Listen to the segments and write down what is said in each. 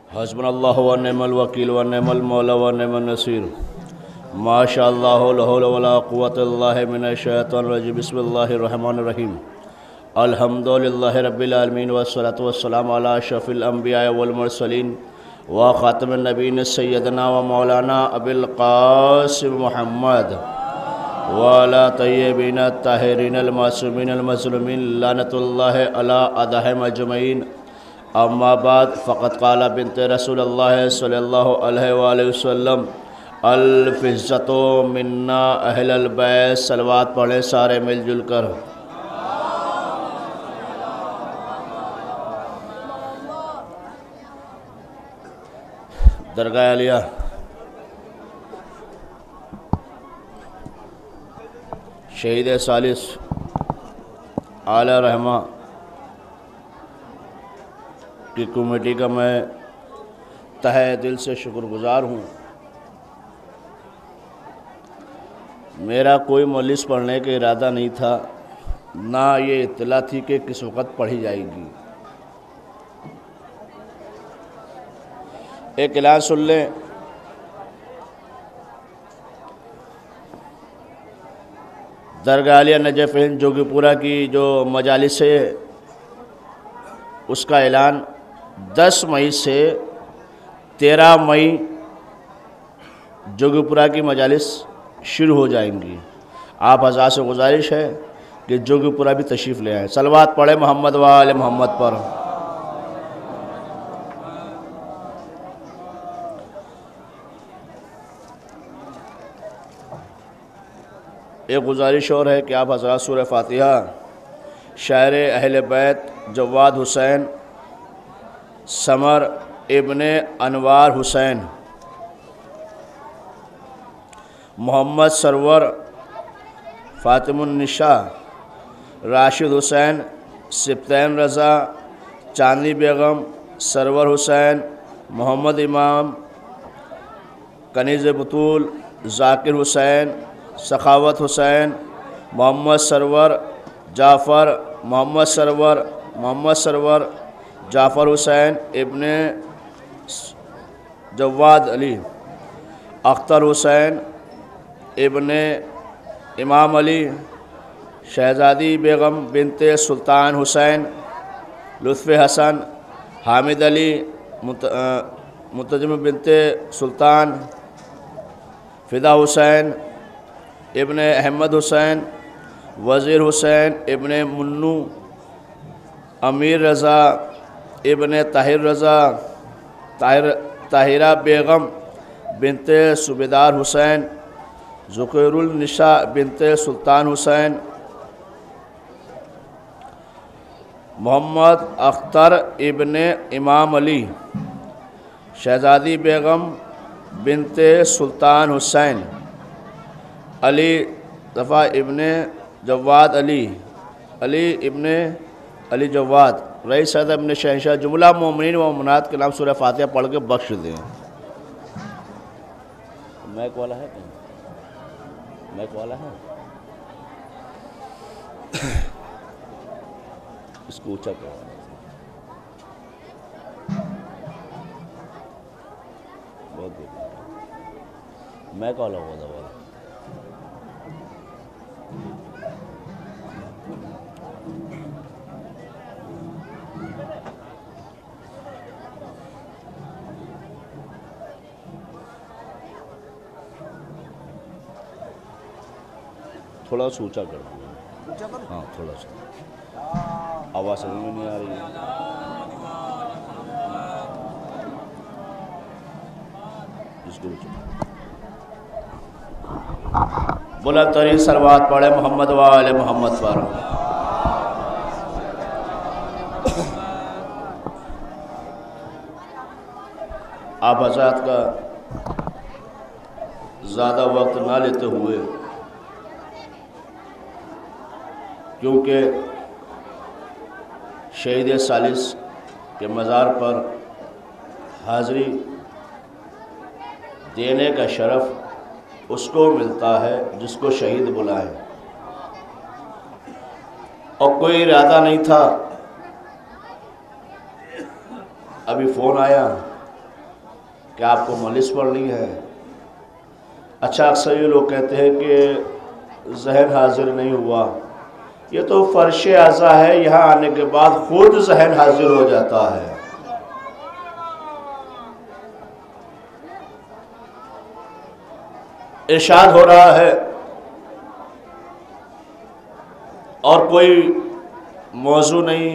हस्बुनल्लाहु व निअमल वकील व निअमल मौला व निअमन नसीर। माशाअल्लाह ला हौला वला कुव्वता इल्ला बिल्लाह मिनश शैतानिर रजीम। बिस्मिल्लाहिर रहमानिर रहीम। अल्हम्दुलिल्लाहि रब्बिल आलमीन वस्सलातु वस्सलामु अला अशरफिल अंबिया वल मुरसलीन व खातमिन नबीय्यीन सय्यदना व मौलाना अबिल कासिम मुहम्मद व अला तय्यबीन ताहिरीन अल मासूमीन अल मज़लूमीन लानतुल्लाहि अला अदहिम अजमईन। अम्मा बाद फ़क़त क़ाला बिन्त रसूलुल्लाह सल्लल्लाहु अलैहि वसल्लम अल फ़िज़्ज़तु मिन्ना अहलल बैत। सलवात पढ़े सारे मिलजुल कर। दरगाह आलिया शहीद सालिस आला रहमा की कमेटी का मैं तहे दिल से शुक्रगुज़ार हूँ। मेरा कोई मजलिस पढ़ने का इरादा नहीं था, ना ये इत्तला थी कि किस वक़्त पढ़ी जाएगी। एक ऐलान सुन लें, दरगाह आलिया नजफ़ हिंद जोगीपुरा की जो मजालिस है उसका ऐलान 10 मई से 13 मई जोगीपुरा की मजालिस शुरू हो जाएंगी। आप हज़रात से गुजारिश है कि जोगीपुरा भी तशरीफ़ ले आएँ। सलवात पढ़े मोहम्मद व आले मोहम्मद पर। एक गुजारिश और है कि आप हज़रात सूरह फ़ातिहा शायर अहले बैत जवाद हुसैन समर इब्ने अनवार हुसैन मोहम्मद सरवर फ़ातिमुन्निसा राशिद हुसैन सिप्तैन रज़ा चांदनी बेगम सरवर हुसैन मोहम्मद इमाम कनीज़ बतूल ज़ाकिर हुसैन सखावत हुसैन मोहम्मद सरवर जाफ़र मोहम्मद सरवर जाफ़र हुसैन इब्ने जवाद अली अख्तर हुसैन इब्ने इमाम अली शहज़ादी बेगम बिनते सुल्तान हुसैन लुत्फ़े हसन हामिद अली मुतजम बिनते सुल्तान फ़िदा हुसैन इब्ने अहमद हुसैन वज़ीर हुसैन इब्ने मुन्नू अमीर रज़ा इब्ने ताहिर रज़ा ताहिरा बेगम बिनते सूबेदार हुसैन ज़ुकैरुल निसा बिनते सुल्तान हुसैन मोहम्मद अख्तर इब्ने इमाम अली शहज़ादी बेगम बिनते सुल्तान हुसैन अली दफ़ा इब्ने जवाद अली इब्ने अली जवाद रईस सैयद इब्ने शहंशाह जुमला मोमिनीन व मोमिनात के नाम सूरह फ़ातिहा पढ़ के बख्श दें। मैक वाला है कहीं? मैक वाला है? इसको ऊँचा करो। बहुत good। मैक वाला होगा दवा। थोड़ा सा ऊँचा कर दो। हाँ थोड़ा सा, आवाज़ समझ में नहीं आ रही है। इसको ऊँचा बुलंद तरीन सलवात पढ़े मोहम्मद व आले मोहम्मद पर। आप हज़रात का ज़्यादा वक्त ना लेते हुए, क्योंकि शहीद सालिस के मज़ार पर हाज़री देने का शरफ़ उसको मिलता है जिसको शहीद बुलाए, और कोई इरादा नहीं था। अभी फ़ोन आया कि आपको मालिश पढ़नी है। अच्छा, अक्सर ये लोग कहते हैं कि जहन हाजिर नहीं हुआ, ये तो फर्श आज़ा है, यहाँ आने के बाद खुद जहन हाजिर हो जाता है। इरशाद हो रहा है और कोई मौजू नहीं,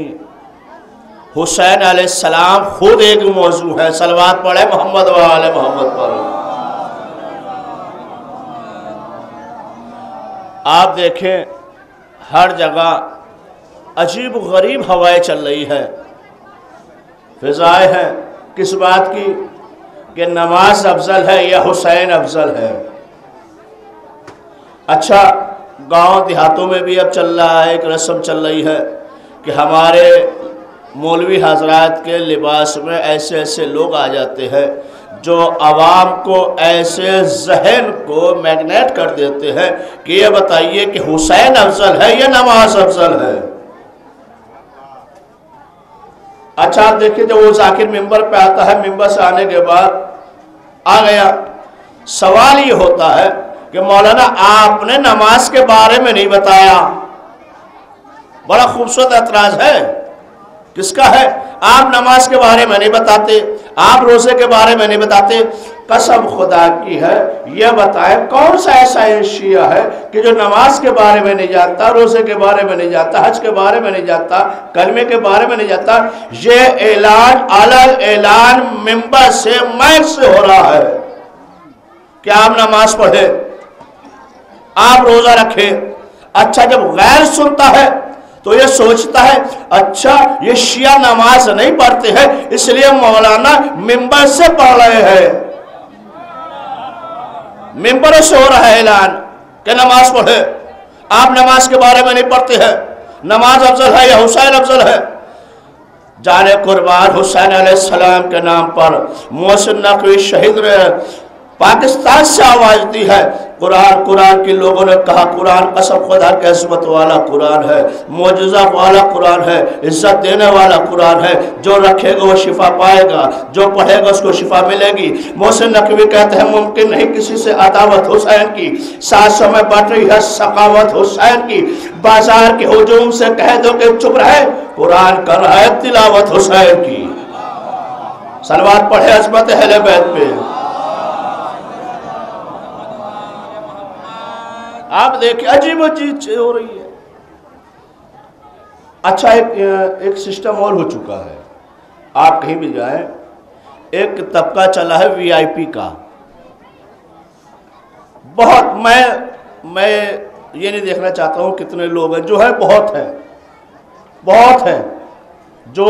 हुसैन अलैहिस्सलाम खुद एक मौजू है। सलवात पढ़े मोहम्मद व आले मोहम्मद पर। आप देखें हर जगह अजीब गरीब हवाएं चल रही है, फिजाएं हैं। किस बात की? कि नमाज अफजल है या हुसैन अफजल है। अच्छा, गांव देहातों में भी अब चल रहा है, एक रस्म चल रही है कि हमारे मौलवी हजरात के लिबास में ऐसे ऐसे लोग आ जाते हैं जो आवाम को ऐसे जहन को मैग्नेट कर देते हैं कि ये बताइए कि हुसैन अफजल है या नमाज अफजल है। अच्छा, देखिए जब वो जाकिर मिंबर पे आता है, मिंबर से आने के बाद आ गया, सवाल ये होता है कि मौलाना आपने नमाज के बारे में नहीं बताया। बड़ा खूबसूरत एतराज है। किसका है? आप नमाज के बारे में नहीं बताते, आप रोजे के बारे में नहीं बताते। कसम खुदा की है, यह बताए कौन सा ऐसा शिया है कि जो नमाज के बारे में नहीं जानता, रोजे के बारे में नहीं जानता, हज के बारे में नहीं जानता, कलमे के बारे में नहीं जानता। ये ऐलान अलग ऐलान मिंबर से माइक से हो रहा है कि आप नमाज पढ़े, आप रोजा रखे। अच्छा, जब गैर सुनता है तो ये सोचता है अच्छा ये शिया नमाज नहीं पढ़ते हैं इसलिए मौलाना मिंबर से पढ़ रहे हैं, मिंबर से हो रहा है ऐलान कि नमाज पढ़े। आप नमाज के बारे में नहीं पढ़ते हैं, नमाज अफजल है या हुसैन अफजल है। जाने कुर्बान, हुसैन अलैहिस्सलाम के नाम पर मोहसिन नकवी शहीद ने पाकिस्तान से आवाज दी है। कुरान के लोगों ने कहा कुरान कसम खुदा के अज़मत वाला कुरान है, मोजज़ा वाला कुरान है, इज्जत देने वाला कुरान है। जो रखेगा वो शिफा पाएगा, जो पढ़ेगा उसको शिफा मिलेगी। मोहसिन नकवी कहते हैं मुमकिन नहीं किसी से अदावत हुसैन की, साथ समय बढ़ रही है सखावत हुसैन की। बाजार के हुजूम से कह दो कि चुप रहे, कुरान कर रहा है तिलावत हुसैन की। सलवात पढ़े अज़मत अहले बैत पे। आप देखिए अजीब अजीब चीज हो रही है। अच्छा, एक सिस्टम और हो चुका है। आप कहीं भी जाएं, एक तबका चला है वीआईपी का। बहुत मैं ये नहीं देखना चाहता हूं कितने लोग हैं, जो है बहुत है जो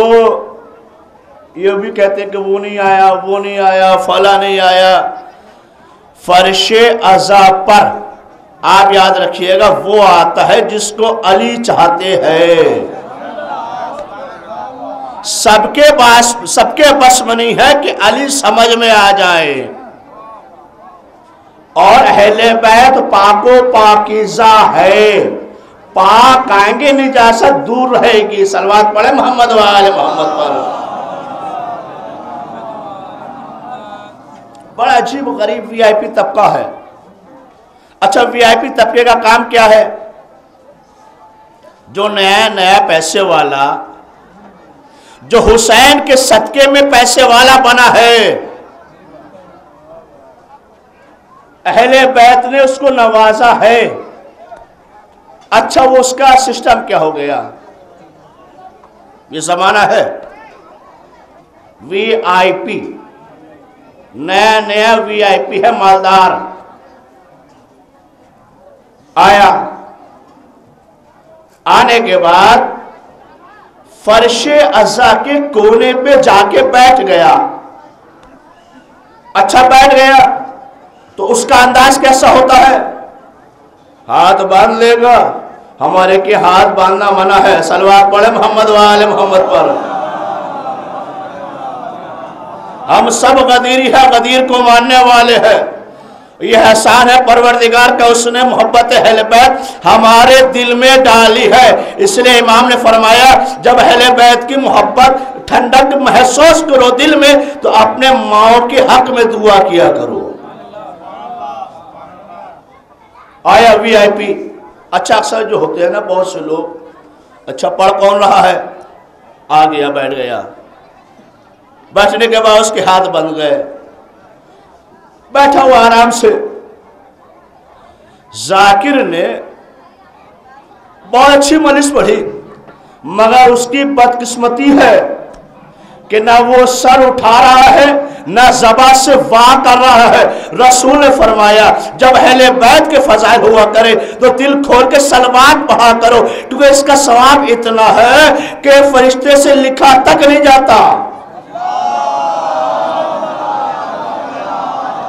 ये भी कहते हैं कि वो नहीं आया, फला नहीं आया। फर्शे अज़ा पर आप याद रखिएगा वो आता है जिसको अली चाहते हैं। सबके बस में नहीं है कि अली समझ में आ जाए। और अहले बैत पाको पाकीज़ा है, पाक आएंगे निजासत दूर रहेगी। सलवात पढ़े मोहम्मद व आले मोहम्मद पर। बड़ा अजीब गरीब वीआईपी तबका है। अच्छा, वीआईपी तबके का काम क्या है? जो नया पैसे वाला, जो हुसैन के सदके में पैसे वाला बना है, अहले बैत ने उसको नवाजा है। अच्छा, वो उसका सिस्टम क्या हो गया? ये जमाना है वीआईपी, नया वीआईपी है, मालदार आया। आने के बाद फर्शे अज़ा के कोने पे जाके बैठ गया। अच्छा, बैठ गया तो उसका अंदाज कैसा होता है? हाथ बांध लेगा। हमारे के हाथ बांधना मना है। सलवात पढ़े मोहम्मद व आले मोहम्मद पर। हम सब गदीरी है, गदीर को मानने वाले हैं। यह एहसान है परवरदिगार का, उसने मोहब्बत अहले बैत हमारे दिल में डाली है। इसलिए इमाम ने फरमाया जब अहले बैत की मोहब्बत ठंडक महसूस करो दिल में, तो अपने माओ के हक में दुआ किया करो। आया वीआईपी। अच्छा, अक्सर जो होते हैं ना बहुत से लोग, अच्छा पढ़ कौन रहा है, आ गया बैठ गया, बैठने के बाद उसके हाथ बंद गए, बैठा हुआ आराम से। जाकिर ने बहुत अच्छी मजलिस पढ़ी, मगर उसकी बदकिस्मती है कि ना वो सर उठा रहा है, ना ज़बान से वाह कर रहा है। रसूल ने फरमाया जब अहले बैत के फजाइल हुआ करे तो दिल खोल के सलवात पढ़ा करो, क्योंकि इसका सवाब इतना है कि फरिश्ते से लिखा तक नहीं जाता।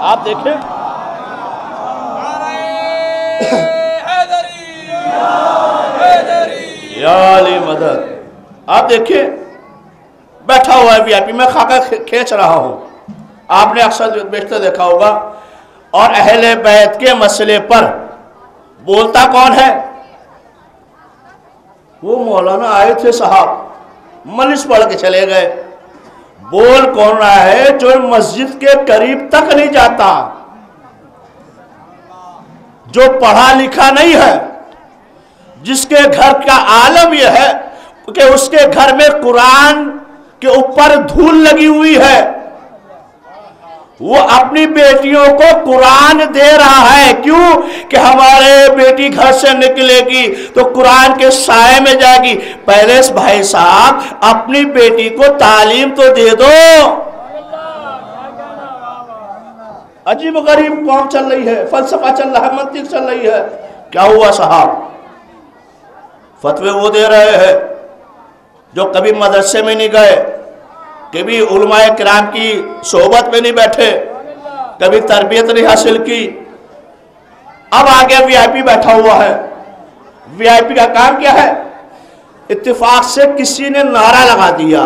आप देखें, या अली मदद। आप देखिए, बैठा हुआ है वीआईपी, मैं खाका खींच रहा हूं, आपने अक्सर बेशतर देखा होगा। और अहले बैत के मसले पर बोलता कौन है? वो मौलाना आए थे साहब, मजलिस पढ़ के चले गए। बोल कौन रहा है? जो मस्जिद के करीब तक नहीं जाता, जो पढ़ा लिखा नहीं है, जिसके घर का आलम यह है कि उसके घर में कुरान के ऊपर धूल लगी हुई है, वो अपनी बेटियों को कुरान दे रहा है। क्यों? कि हमारे बेटी घर से निकलेगी तो कुरान के साए में जाएगी। पहले भाई साहब अपनी बेटी को तालीम तो दे दो। अजीब गरीब कौम चल रही है, फलसफा चल रहा है, मंतिक चल रही है। क्या हुआ साहब? फतवे वो दे रहे हैं जो कभी मदरसे में नहीं गए, कभी उलमाए किराम की सोहबत में नहीं बैठे, कभी तरबियत नहीं हासिल की। अब आगे वीआईपी बैठा हुआ है। वीआईपी का काम क्या है? इत्तेफाक से किसी ने नारा लगा दिया।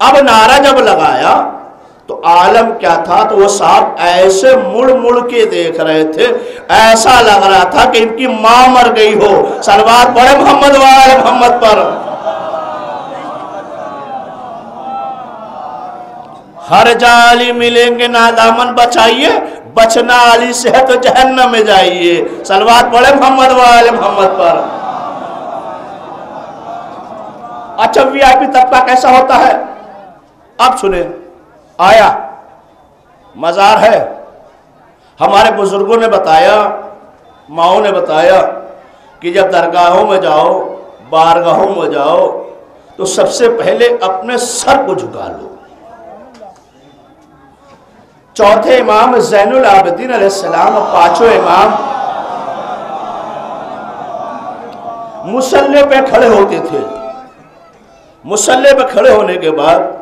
अब नारा जब लगाया तो आलम क्या था, तो वो साहब ऐसे मुड़ मुड़ के देख रहे थे, ऐसा लग रहा था कि इनकी मां मर गई हो। सलवात पढ़े मोहम्मद वाले मोहम्मद पर। हर जाली मिलेंगे ना दामन बचाइए, बचना अली से है तो जहन्नम में जाइए। सलवात पढ़े मोहम्मद वाले मोहम्मद पर। अच्छा, वीआईपी तबका कैसा होता है? अब सुने, आया मजार है, हमारे बुजुर्गों ने बताया, माओ ने बताया कि जब दरगाहों में जाओ, बारगाहों में जाओ, तो सबसे पहले अपने सर को झुका लो। चौथे इमाम ज़ैनुल आबिदीन अलैहिस्सलाम और पांचों इमाम मुसल्ले पे खड़े होते थे। मुसल्ले पे खड़े होने के बाद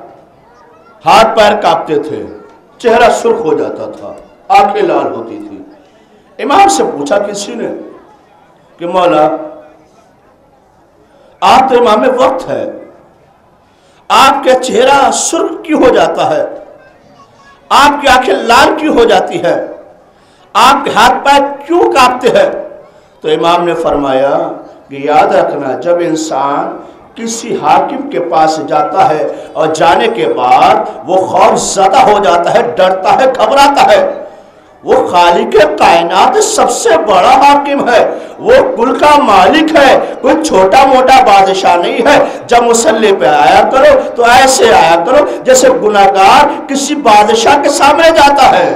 हाथ पैर कांपते थे, चेहरा सुर्ख हो जाता था, आंखें लाल होती थी। इमाम से पूछा किसी ने कि मौला, आप तो इमाम वक्त है, आपका चेहरा सुर्ख क्यों हो जाता है, आपकी आंखें लाल क्यों हो जाती है, आपके हाथ पैर क्यों कांपते हैं? तो इमाम ने फरमाया कि याद रखना, जब इंसान किसी हाकिम के पास जाता है और जाने के बाद वो खौफज़दा हो जाता है, डरता है, घबराता है, वो खालिक कायनात सबसे बड़ा हाकिम है, वो कुल का मालिक है, कोई छोटा मोटा बादशाह नहीं है। जब मुसल्ले पे आया करो तो ऐसे आया करो जैसे गुनाहगार किसी बादशाह के सामने जाता है।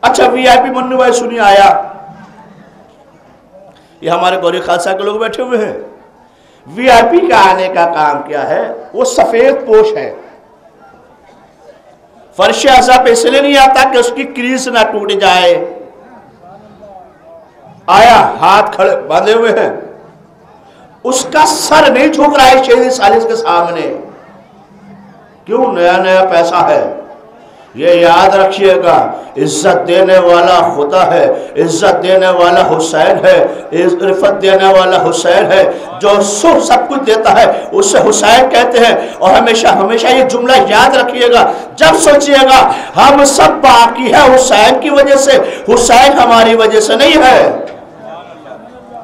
अच्छा, वीआईपी मन्नू भाई सुनिए, आया, ये हमारे गौरी खालसा के लोग बैठे हुए हैं। वीआईपी का आने का काम क्या है? वो सफेद पोश है, फर्श ऐसा पे इसलिए नहीं आता कि उसकी क्रीज ना टूट जाए। आया, हाथ खड़े बांधे हुए हैं, उसका सर नहीं झुक रहा है शेर सालिस के सामने। क्यों? नया नया पैसा है। ये याद रखिएगा, इज्जत देने वाला खुदा है, इज्जत देने वाला हुसैन है, इज्जत देने वाला हुसैन है। जो सब कुछ देता है उसे हुसैन कहते हैं। और हमेशा हमेशा ये जुमला याद रखिएगा, जब सोचिएगा हम सब बाकी है हुसैन की वजह से, हुसैन हमारी वजह से नहीं है।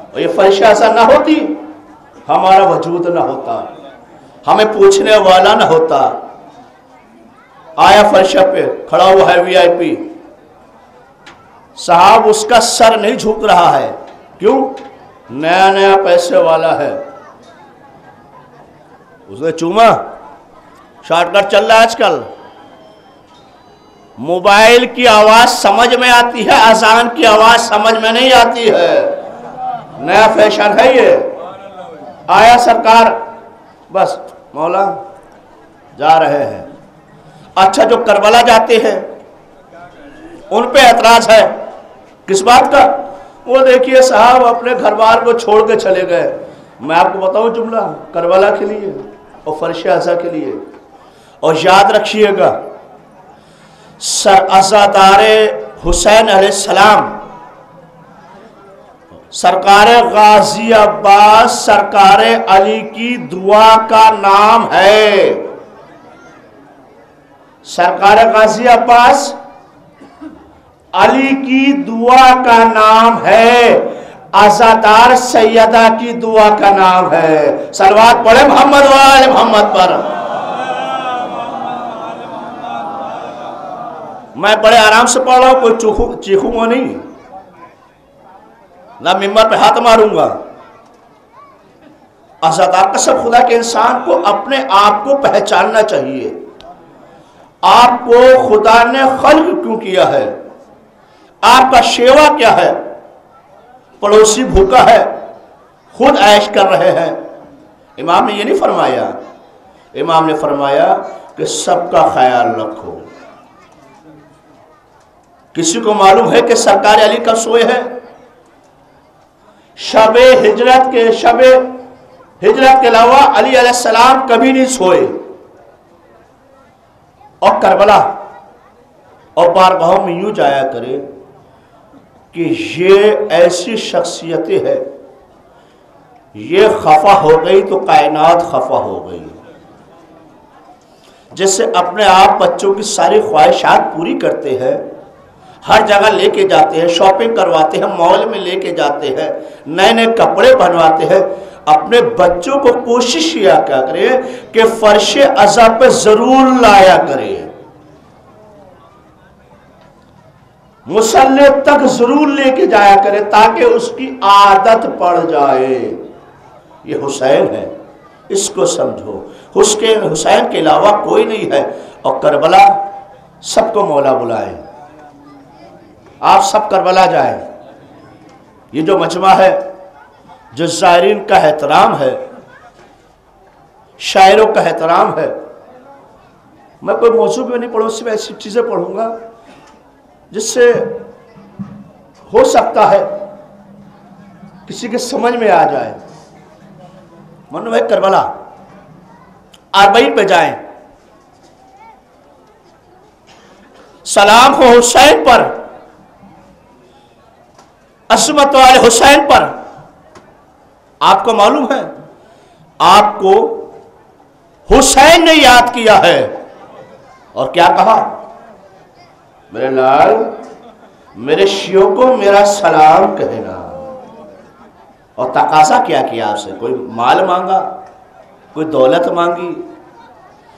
और ये फरिश्ता ऐसा ना होती हमारा वजूद ना होता, हमें पूछने वाला ना होता। आया फर्श पे खड़ा हुआ है वीआईपी साहब, उसका सर नहीं झुक रहा है। क्यों? नया नया पैसे वाला है, उसने चूमा। शॉर्टकट चल रहा है आजकल। मोबाइल की आवाज समझ में आती है, अजान की आवाज समझ में नहीं आती है। नया फैशन है ये। आया सरकार, बस मौला जा रहे हैं। अच्छा, जो करबला जाते हैं उन पे ऐतराज है। किस बात का? वो देखिए साहब अपने घर बार को छोड़ के चले गए। मैं आपको बताऊं जुमला, करबला के लिए और फर्श अज़ा के लिए। और याद रखिएगा, अज़ादारे हुसैन अलैहिस्सलाम सरकार गाजी अब्बास सरकार अली की दुआ का नाम है। सरकार गाजी अब्बास अली की दुआ का नाम है, अज़ादार सैयदा की दुआ का नाम है। सलवात पढ़े मोहम्मद वाले मोहम्मद पर। मैं बड़े आराम से पढ़ रहा हूं, कोई चीखूंगा नहीं, ना मिंबर पे हाथ मारूंगा। अज़ादार कसम खुदा के इंसान को अपने आप को पहचानना चाहिए। आपको खुदा ने खल्क क्यों किया है? आपका शेवा क्या है? पड़ोसी भूखा है, खुद ऐश कर रहे हैं। इमाम ने ये नहीं फरमाया, इमाम ने फरमाया कि सबका ख्याल रखो। किसी को मालूम है कि सरकार अली कब सोए हैं? शबे हिजरत के अलावा अली अलैहिस्सलाम कभी नहीं सोए। और करबला और बारगाहों में यूं जाया करे कि ये ऐसी शख्सियतें हैं, ये खफा हो गई तो कायनात खफा हो गई। जैसे अपने आप बच्चों की सारी ख्वाहिशात पूरी करते हैं, हर जगह लेके जाते हैं, शॉपिंग करवाते हैं, मॉल में लेके जाते हैं, नए नए कपड़े बनवाते हैं। अपने बच्चों को कोशिश किया क्या करें कि फर्श अज़ा पे जरूर लाया करें, मुसल्ले तक जरूर लेके जाया करे ताकि उसकी आदत पड़ जाए। ये हुसैन है, इसको समझो। हुसैन के अलावा कोई नहीं है। और करबला सबको मौला बुलाए, आप सब करबला जाए। ये जो मजमा है, जो ज़ायरीन का एहतराम है, शायरों का एहतराम है। मैं कोई मौजू में नहीं पढ़ूँ, सिर्फ ऐसी चीज़ें पढ़ूंगा जिससे हो सकता है किसी के समझ में आ जाए। मनु भाई करबला अरबईन पे जाएं। सलाम हो हुसैन पर, अज़मत वाले हुसैन पर। आपको मालूम है, आपको हुसैन ने याद किया है और क्या कहा? मेरे लाल, मेरे शियों को मेरा सलाम कहना। और तकाजा क्या किया आपसे? कोई माल मांगा, कोई दौलत मांगी।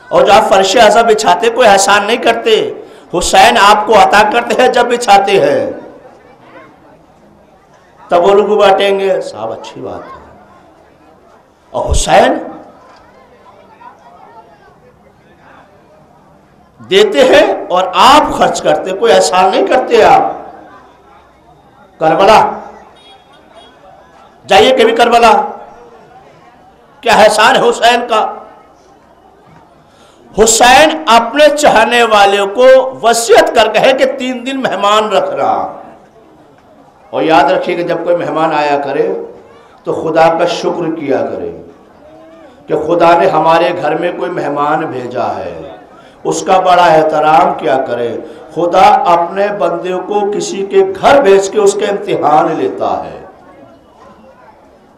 और जब आप फर्श अज़ा बिछाते कोई एहसान नहीं करते, हुसैन आपको अता करते हैं जब बिछाते हैं। तब वो लोग बांटेंगे, साहब अच्छी बात है। और हुसैन देते हैं और आप खर्च करते, कोई एहसान नहीं करते आप। करबला जाइए कभी करबला, क्या एहसान है हुसैन का। हुसैन अपने चाहने वाले को वसीयत कर गए कि 3 दिन मेहमान रखना। और याद रखिएगा, जब कोई मेहमान आया करे तो खुदा का शुक्र किया करे कि खुदा ने हमारे घर में कोई मेहमान भेजा है, उसका बड़ा एहतराम किया करे। खुदा अपने बंदे को किसी के घर भेज के उसके इम्तिहान लेता है।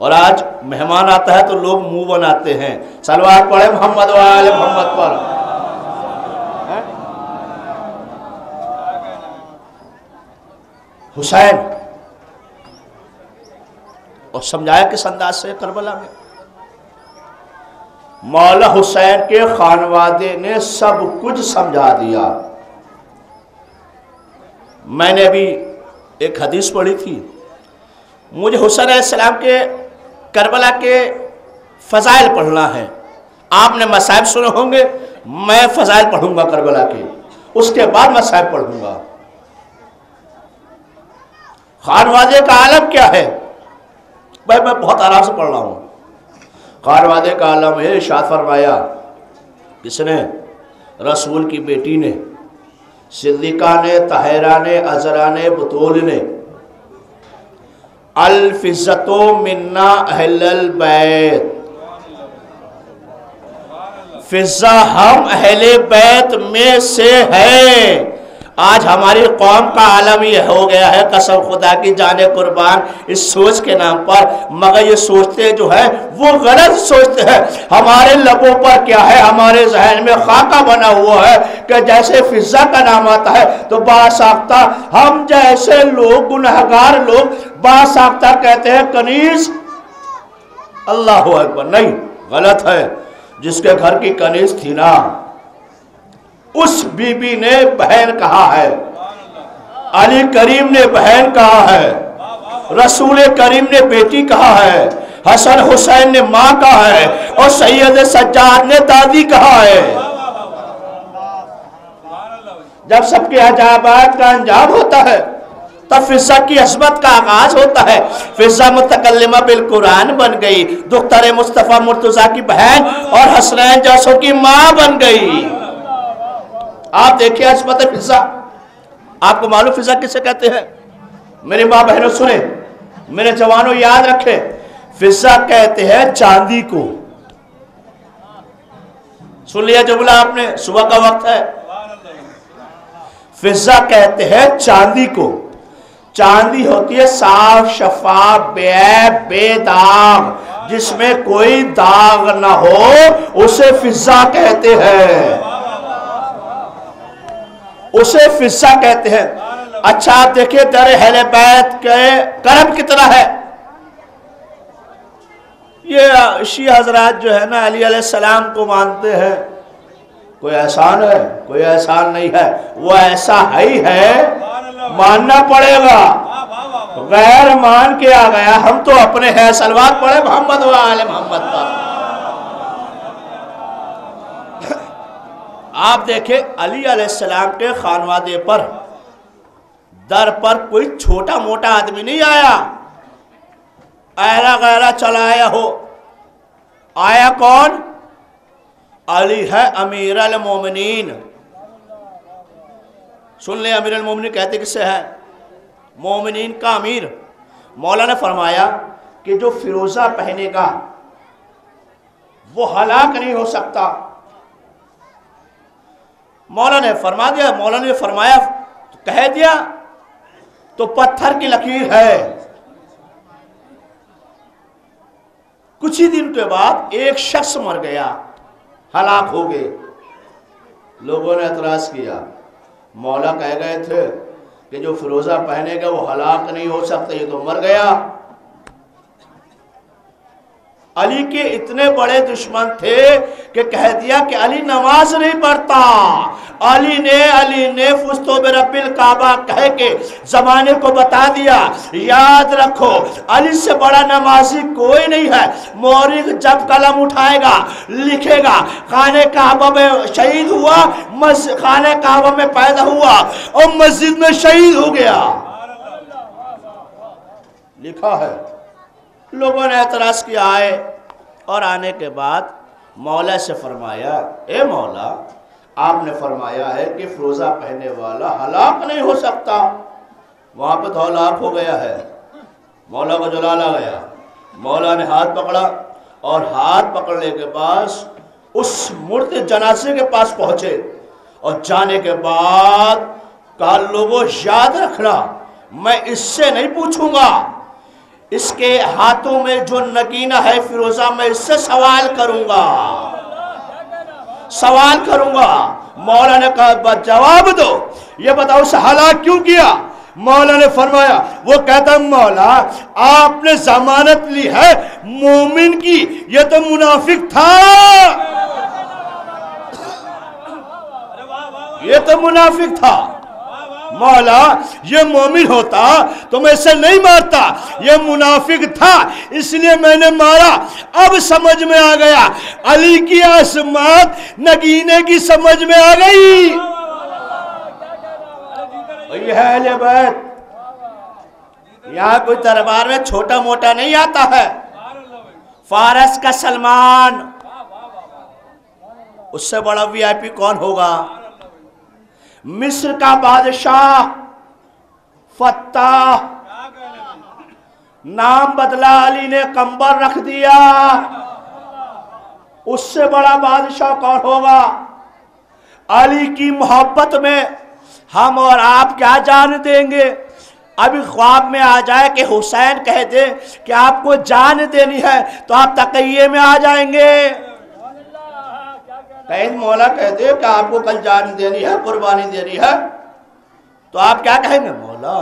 और आज मेहमान आता है तो लोग मुंह बनाते हैं। सलवात पढ़े मोहम्मद वाले मोहम्मद पर। हुसैन और समझाया किस अंदाज से करबला में। मौला हुसैन के खानवादे ने सब कुछ समझा दिया। मैंने अभी एक हदीस पढ़ी थी, मुझे हुसैन अलैहिस्सलाम के करबला के फ़ज़ाइल पढ़ना है। आपने मसाइब सुने होंगे, मैं फ़ज़ाइल पढ़ूंगा करबला के, उसके बाद मसाइब पढ़ूंगा। खानवादे का आलम क्या है भाई, मैं बहुत आराम से पढ़ रहा हूं। खानवादे का आलम है, इरशाद फरमाया किसने? रसूल की बेटी ने, सिद्दीक़ा ने, ताहिरा ने, अज़रा ने, बतूल ने। अल फिज़्ज़तो मिन्ना अहलल बैत, फिज़्ज़ा हम अहले बैत में से है। आज हमारी कौम का आलम ये हो गया है, कसम खुदा की जाने कुर्बान, इस सोच के नाम पर। मगर ये सोचते जो है वो गलत सोचते हैं। हमारे लबों पर क्या है, हमारे जहन में खाका बना हुआ है कि जैसे फिज़्ज़ा का नाम आता है तो बासाख्ता हम जैसे लोग, गुनहगार लोग बासाख्ता कहते हैं कनीज। अल्लाहु अकबर, नहीं, गलत है। जिसके घर की कनीज थी ना, उस बीबी ने बहन कहा है, अली करीम ने बहन कहा है, रसूल करीम ने बेटी कहा है, हसन हुसैन ने मां कहा है, और सैयद सज्जाद ने दादी कहा है। जब सबके अजाबात का अंजाम होता है तब फिज़्ज़ा की अज़मत का आगाज होता है। फिज़्ज़ा मुतकल्लिमा बिल कुरान बन गई, दुख्तर मुस्तफ़ा मुर्तज़ा की बहन और हसनैन जैसों की मां बन गई। आप देखिए अज़मत फिज़्ज़ा। आपको मालूम फिज़्ज़ा किसे कहते हैं? मेरी माँ बहनों सुने, मेरे जवानों याद रखे, फिज़्ज़ा कहते हैं चांदी को। सुन लिया जुमला आपने, सुबह का वक्त है। फिज़्ज़ा कहते हैं चांदी को। चांदी होती है साफ शफाफ बेदाग, जिसमें कोई दाग ना हो, उसे फिज़्ज़ा कहते हैं, उसे फिज़्ज़ा कहते हैं। अच्छा आप देखिए दर अहले बैत के करम कितना है। ये शिया हजरात जो है ना अली अलैहिस्सलाम को मानते हैं, कोई एहसान है? कोई एहसान नहीं है, वो ऐसा ही है, मानना पड़ेगा। गैर मान के आ गया, हम तो अपने हैं। सलवात पढ़े मोहम्मद व आले मोहम्मद पर। आप देखें अली अलैहिस्सलाम के खानवादे पर दर पर कोई छोटा मोटा आदमी नहीं आया, ऐरा गैरा चलाया हो। आया कौन? अली है अमीर अल मोमिनीन। सुन ले, अमीर अल मोमिनीन कहते किससे है? मोमिनीन का अमीर। मौला ने फरमाया कि जो फिरोजा पहनेगा वो हलाक नहीं हो सकता। मौला ने फरमा दिया, मौला ने फरमाया तो कह दिया तो पत्थर की लकीर है। कुछ ही दिन के बाद एक शख्स मर गया, हलाक हो गए। लोगों ने एतराज किया, मौला कह गए थे कि जो फिरोजा पहनेगा वो हलाक नहीं हो सकता, ये तो मर गया। अली के इतने बड़े दुश्मन थे कि कह दिया कि अली नमाज नहीं पढ़ता। अली ने फुस्तो बिरब्बिल काबा कह के जमाने को बता दिया। याद रखो, अली से बड़ा नमाजी कोई नहीं है। मौरिक जब कलम उठाएगा, लिखेगा खाने काबा में शहीद हुआ, खाने काबा में पैदा हुआ और मस्जिद में शहीद हो गया, लिखा है। लोगों ने एतराज किया। आए और आने के बाद मौला से फरमाया, ए मौला, आपने फरमाया है कि फिरोजा पहनने वाला हलाक नहीं हो सकता। वहां पे तो हलाक हो गया है। मौला को जलाल आ गया। मौला ने हाथ पकड़ा और हाथ पकड़ने के बाद उस मुर्दे जनाजे के पास पहुंचे और जाने के बाद कहा, लोगों याद रखना, मैं इससे नहीं पूछूंगा, इसके हाथों में जो नगीना है फिरोजा, मैं इससे सवाल करूंगा, सवाल करूंगा। मौला ने कहा जवाब दो, ये बताओ उसे हलाक क्यों किया? मौला ने फरमाया, वो कहता मौला आपने जमानत ली है मोमिन की, ये तो मुनाफिक था। ये तो मुनाफिक था। मौला ये मोमिन होता तो मैं इसे नहीं मारता, ये मुनाफिक था इसलिए मैंने मारा। अब समझ में आ गया, अली की आसमात नगीने की समझ में आ गई। ये है अहले बैत। यहाँ कोई दरबार में छोटा मोटा नहीं आता है। फारस का सलमान, उससे बड़ा वीआईपी कौन होगा? मिस्र का बादशाह फत्ताह, नाम बदला अली ने, कंबर रख दिया। उससे बड़ा बादशाह कौन होगा? अली की मोहब्बत में हम और आप क्या जान देंगे? अभी ख्वाब में आ जाए कि हुसैन कह दे कि आपको जान देनी है तो आप तकैये में आ जाएंगे। कहीं मौला कह दे कि आपको कल जान देनी है, कुर्बानी देनी है, तो आप क्या कहेंगे? मौला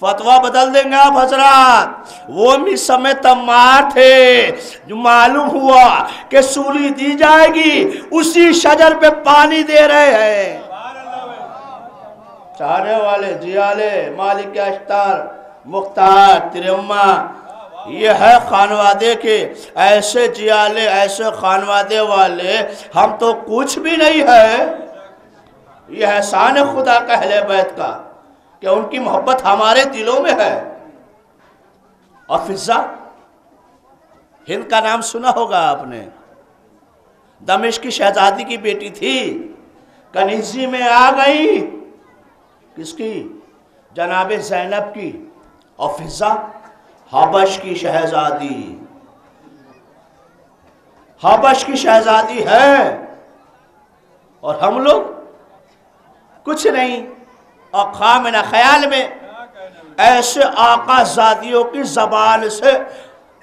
फतवा बदल देंगे आप हजरात। वो भी समय तमार थे जो मालूम हुआ कि सूली दी जाएगी, उसी शजर पे पानी दे रहे हैं। चाहने वाले जियाले मालिक अश्तार मुख्तार तिरम्मा, ये है खानवादे के ऐसे जियाले, ऐसे खानवादे वाले हम तो कुछ भी नहीं है। यह है शान खुदा का अहले बैत का कि उनकी मोहब्बत हमारे दिलों में है। और फिजा, हिंद का नाम सुना होगा आपने, दमिश्क की शहजादी की बेटी थी, कनीजी में आ गई। किसकी? जनाबे ज़ैनब की। और फिजा हबश की शहजादी, हबश की शहजादी है। और हम लोग कुछ नहीं। और खामिना ख्याल में ऐसे आकाजादियों की जबान से,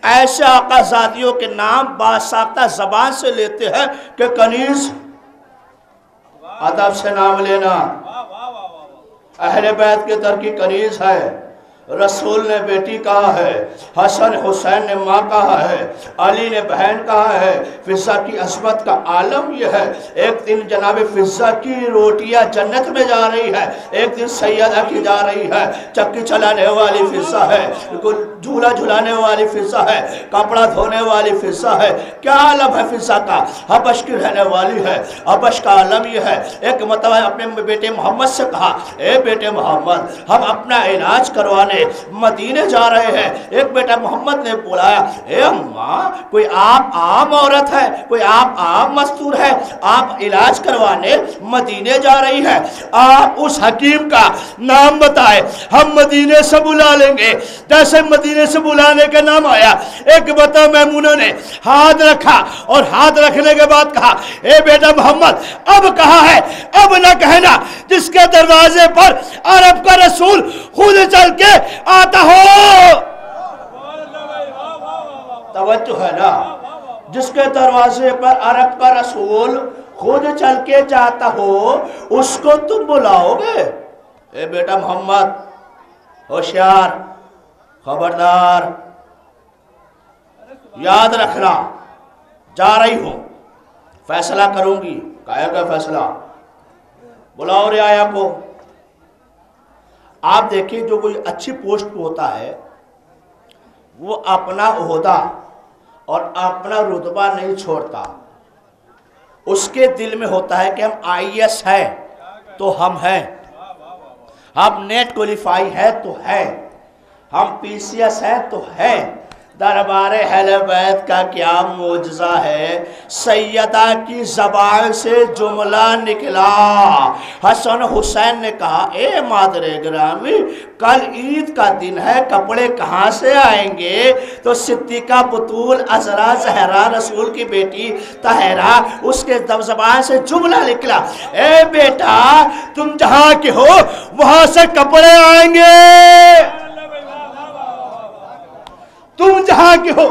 ऐसे आकाजादियों के नाम बासाख्ता जबान से लेते हैं कि कनीज, अदब से नाम लेना। अहले बैत के दर की कनीज है। रसूल ने बेटी कहा है, हसन हुसैन ने माँ कहा है, अली ने बहन कहा है। फिजा की अस्मत का आलम यह है। एक दिन जनाब फिजा की रोटियां जन्नत में जा रही है, एक दिन सैयदा की जा रही है। चक्की चलाने वाली फिजा है, झूला झुलाने वाली फिजा है, कपड़ा धोने वाली फिजा है। क्या आलम है फिजा का? हबश की रहने वाली है। हबश का आलम यह है। एक मतलब अपने बेटे मोहम्मद से कहा, ए बेटे मोहम्मद, हम अपना इलाज करवाने मदीने जा रहे हैं। एक बेटा मोहम्मद ने बुलाया, ए अम्मा, कोई आप आम औरत है, कोई आप आम मस्तूर है, आप इलाज करवाने मदीने जा रही है, आप उस हकीम का नाम बताए, हम मदीने से बुला लेंगे। जैसे मदीने से बुलाने का नाम आया, एक बता मैमूना ने हाथ रखा और हाथ रखने के बाद कहा, ए बेटा मोहम्मद, अब कहा है, अब न कहना जिसके दरवाजे पर अरब का रसूल खुद चल के आता हो। तवज्जो है ना? जिसके दरवाजे पर अरब का रसूल खुद चल के जाता हो, उसको तुम बुलाओगे? ए बेटा मोहम्मद, होशियार, खबरदार, याद रखना, जा रही हूं, फैसला करूंगी। काया का फैसला? बुलाओ रियाया को। आप देखिए, जो कोई अच्छी पोस्ट पे होता है वो अपना ओहदा और अपना रुतबा नहीं छोड़ता। उसके दिल में होता है कि हम आईएएस है तो हम हैं, हम नेट क्वालिफाई है तो है, हम पीसीएस है तो है। दरबार अहले बैत का क्या मौजज़ा है। सैयदा की ज़बान से जुमला निकला। हसन हुसैन ने कहा, ए मादरे ग्रामी, कल ईद का दिन है, कपड़े कहाँ से आएंगे? तो सिद्दीक़ा बतूल अज़रा ज़हरा रसूल की बेटी तहरा, उसके ज़बान से जुमला निकला, ए बेटा, तुम जहाँ के हो वहाँ से कपड़े आएंगे। तुम जहां के हो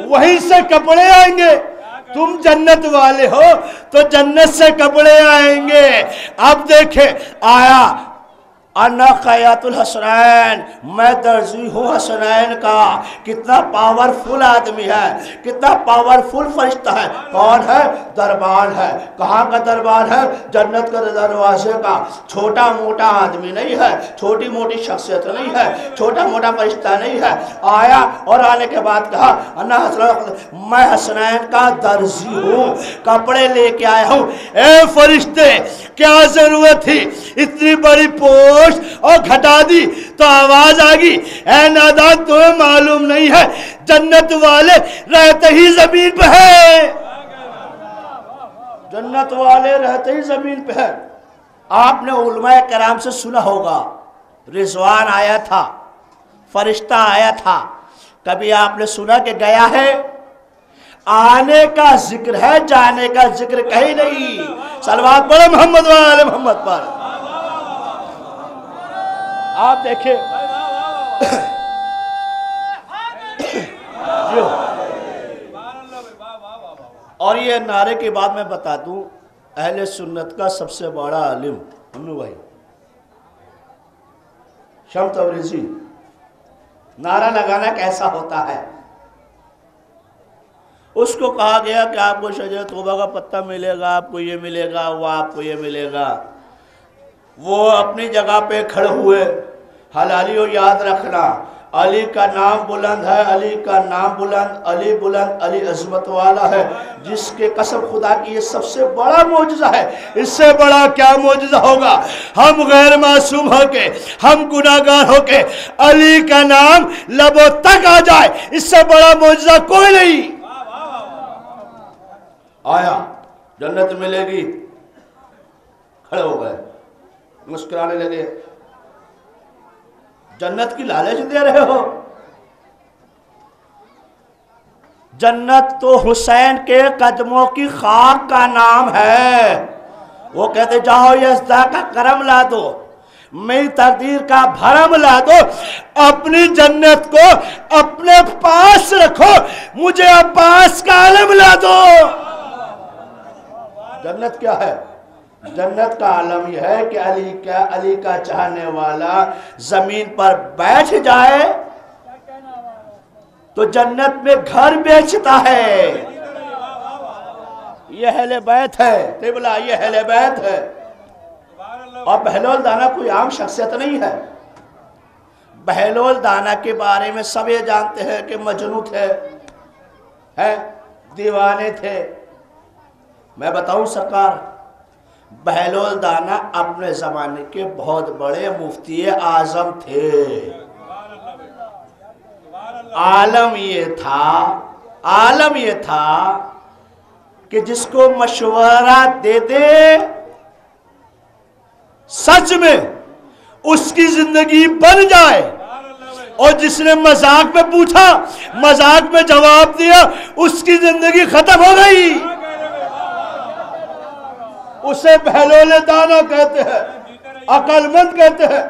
वहीं से कपड़े आएंगे। तुम जन्नत वाले हो तो जन्नत से कपड़े आएंगे। अब देखे, आया अन्ना क़यातुल हसनैन, मैं दर्जी हूँ हसनैन का। कितना पावरफुल आदमी है, कितना पावरफुल फरिश्ता है। कौन है? दरबान है। कहाँ का दरबान है? जन्नत के दरवाजे का। छोटा मोटा आदमी नहीं है, छोटी मोटी शख्सियत नहीं है, छोटा मोटा फरिश्ता नहीं है। आया और आने के बाद कहा अन्ना हसनैन, मैं हसनैन का दर्जी हूँ, कपड़े लेके आया हूँ। ए फरिश्ते, क्या जरूरत थी इतनी बड़ी पोस्ट और घटा दी तो आवाज आ गई, ऐ नादान तुम्हें मालूम नहीं है जन्नत वाले रहते ही जमीन पे है, जन्नत वाले रहते ही जमीन पे है। आपने उलमाए कराम से सुना होगा, रिजवान आया था, फरिश्ता आया था, कभी आपने सुना कि गया है? आने का जिक्र है, जाने का जिक्र कहीं नहीं। सलवात पढ़ो मोहम्मद वाले मोहम्मद पर। आप देखिए और ये नारे के बाद मैं बता दूं, अहले सुन्नत का सबसे बड़ा आलिम अम्मी भाई शम तबरेज़ी, नारा लगाना कैसा होता है। उसको कहा गया कि आपको शजर तौबा का पत्ता मिलेगा, आपको ये मिलेगा, वो आपको ये मिलेगा। वो अपनी जगह पे खड़े हुए, हलाली और याद रखना, अली का नाम बुलंद है, अली का नाम बुलंद, अली बुलंद, अली अजमत वाला है, जिसके कसम खुदा की ये सबसे बड़ा मौजज़ा है। इससे बड़ा क्या मौजज़ा होगा? हम गैर मासूम होके, हम गुनाहगार होके अली का नाम लबों तक आ जाए, इससे बड़ा मौजज़ा कोई नहीं। आया, जन्नत मिलेगी, खड़े हो गए, मुस्कुराने लगे। जन्नत की लालच दे रहे हो? जन्नत तो हुसैन के कदमों की खाक का नाम है। वो कहते जाओ यज़दा का करम ला दो, मेरी तकदीर का भरम ला दो, अपनी जन्नत को अपने पास रखो, मुझे अब्बास का आलम ला दो। जन्नत क्या है? जन्नत का आलम यह है कि अली का चाहने वाला जमीन पर बैठ जाए तो जन्नत में घर बेचता है। यह अहले बैत है, तिबला यह अहले बैत है। और बहलोल दाना कोई आम शख्सियत नहीं है। बहलोल दाना के बारे में सब ये जानते हैं कि मजनू थे, है, दीवाने थे। मैं बताऊं सरकार, बहलोल दाना अपने जमाने के बहुत बड़े मुफ्ती आजम थे। आलम ये था कि जिसको मशवरा दे दे सच में उसकी जिंदगी बन जाए, और जिसने मजाक में पूछा, मजाक में जवाब दिया, उसकी जिंदगी खत्म हो गई। उसे बहलोल दाना कहते हैं, अकलमंद कहते हैं।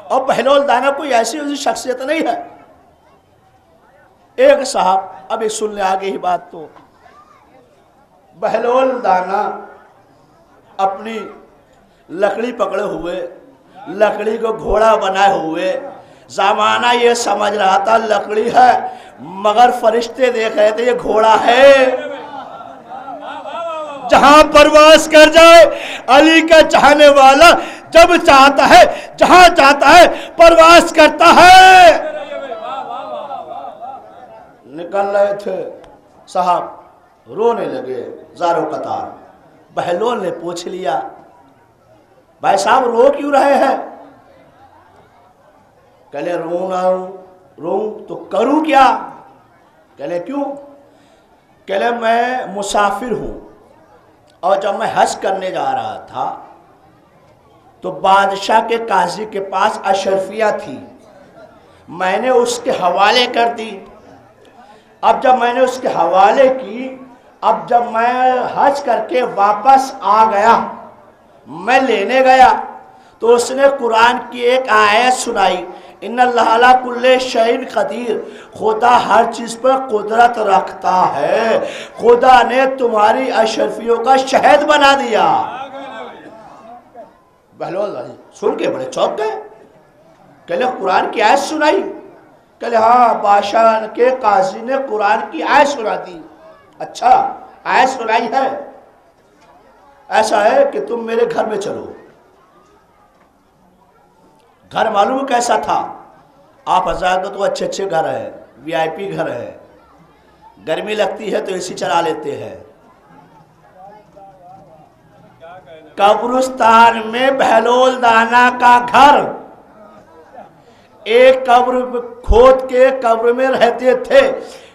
और बहलोल दाना कोई ऐसी शख्सियत नहीं है। एक साहब, अभी सुन ले आगे ही बात, तो बहलोल दाना अपनी लकड़ी पकड़े हुए, लकड़ी को घोड़ा बनाए हुए, जमाना ये समझ रहा था लकड़ी है, मगर फरिश्ते देख रहे थे ये घोड़ा है। जहां परवास कर जाए, अली का चाहने वाला जब चाहता है, जहां चाहता है परवास करता है। निकल रहे थे साहब, रोने लगे ज़ारो कतार। बहलोल ने पूछ लिया, भाई साहब रो क्यों रहे हैं? कहले रो ना रो तो करूं क्या? कहले क्यों? कहले मैं मुसाफिर हूं, और जब मैं हज करने जा रहा था तो बादशाह के काजी के पास अशरफिया थी, मैंने उसके हवाले कर दी। अब जब मैंने उसके हवाले की, अब जब मैं हज करके वापस आ गया, मैं लेने गया तो उसने कुरान की एक आयत सुनाई, इन्नल्लाह अला कुल्ले शैइन कदीर, खुदा हर चीज पर कुदरत रखता है। खुदा ने तुम्हारी अशरफियों का शहद बना दिया। बहलोल सुन के बड़े चौंक गए। कहले कुरान की आयत सुनाई? कहले हाँ, बादशाह के काजी ने कुरान की आयत सुना दी। अच्छा, आयत सुनाई है? ऐसा है कि तुम मेरे घर में चलो। घर मालूम कैसा था? आप हजार को तो अच्छे अच्छे घर है, वीआईपी घर है, गर्मी लगती है तो एसी चला लेते हैं। कब्रिस्तान में बहलोल दाना का घर, एक कब्र खोद के कब्र में रहते थे।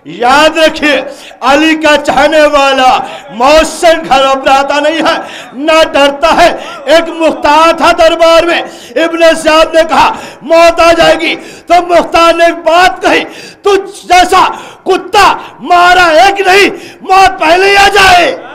याद रखिए, अली का चाहने वाला मौत से घबराता नहीं है, ना डरता है। एक मुख्तार था दरबार में, इब्ने ज़ियाद ने कहा मौत आ जाएगी, तो मुख्तार ने एक बात कही, तू जैसा कुत्ता मारा एक नहीं, मौत पहले ही आ जाए।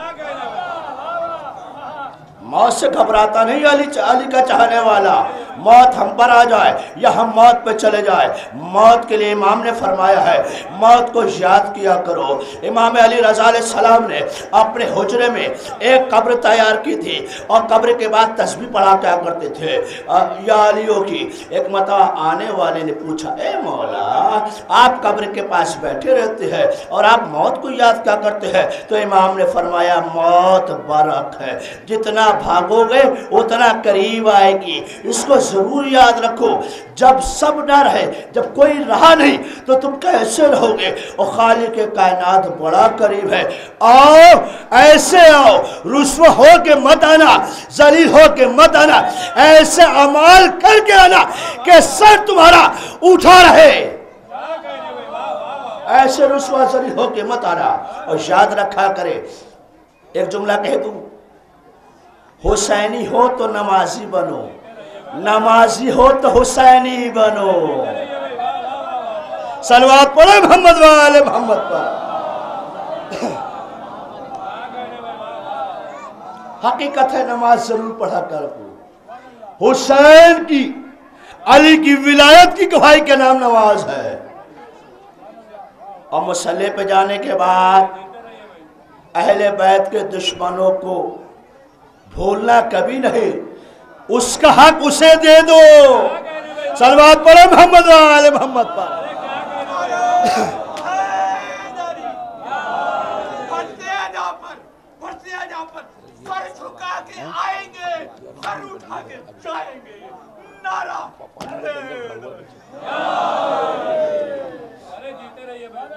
मौत से घबराता नहीं अली का चाहने वाला। मौत हम पर आ जाए या हम मौत पे चले जाए, मौत के लिए इमाम ने फरमाया है मौत को याद किया करो। इमाम अली रज़ा सलाम ने अपने हुजरे में एक कब्र तैयार की थी और कब्र के बाद तस्बीह पढ़ा क्या करते थे या अलियों की। एक मता आने वाले ने पूछा, ए मौला, आप कब्र के पास बैठे रहते हैं और आप मौत को याद क्या करते हैं? तो इमाम ने फरमाया मौत बरक है, जितना भागोगे उतना करीब आएगी, इसको जरूर याद रखो। जब सब न रहे, जब कोई रहा नहीं, तो तुम कैसे रहोगे? और खालिक के कायनात बड़ा करीब है। आओ, ऐसे आओ, रुस्वा हो के मत आना, जलील हो के मत आना, ऐसे अमाल करके आना कि सर तुम्हारा उठा रहे। ऐसे रुस्वा जलील हो के मत आना। और याद रखा करे, एक जुमला कह दूं, हुसैनी हो तो नमाजी बनो, नमाजी हो तो हुसैनी बनो। सलवात पढ़ो मोहम्मद वाले मोहम्मद पर। हकीकत है, नमाज जरूर पढ़ा करो। हुसैन की, अली की विलायत की गवाही के नाम नमाज है। और मुसल्ले पे जाने के बाद अहले बैत के दुश्मनों को भूलना कभी नहीं, उसका हक उसे दे दो। सलवात पढ़ो मोहम्मद वाले मोहम्मद पर।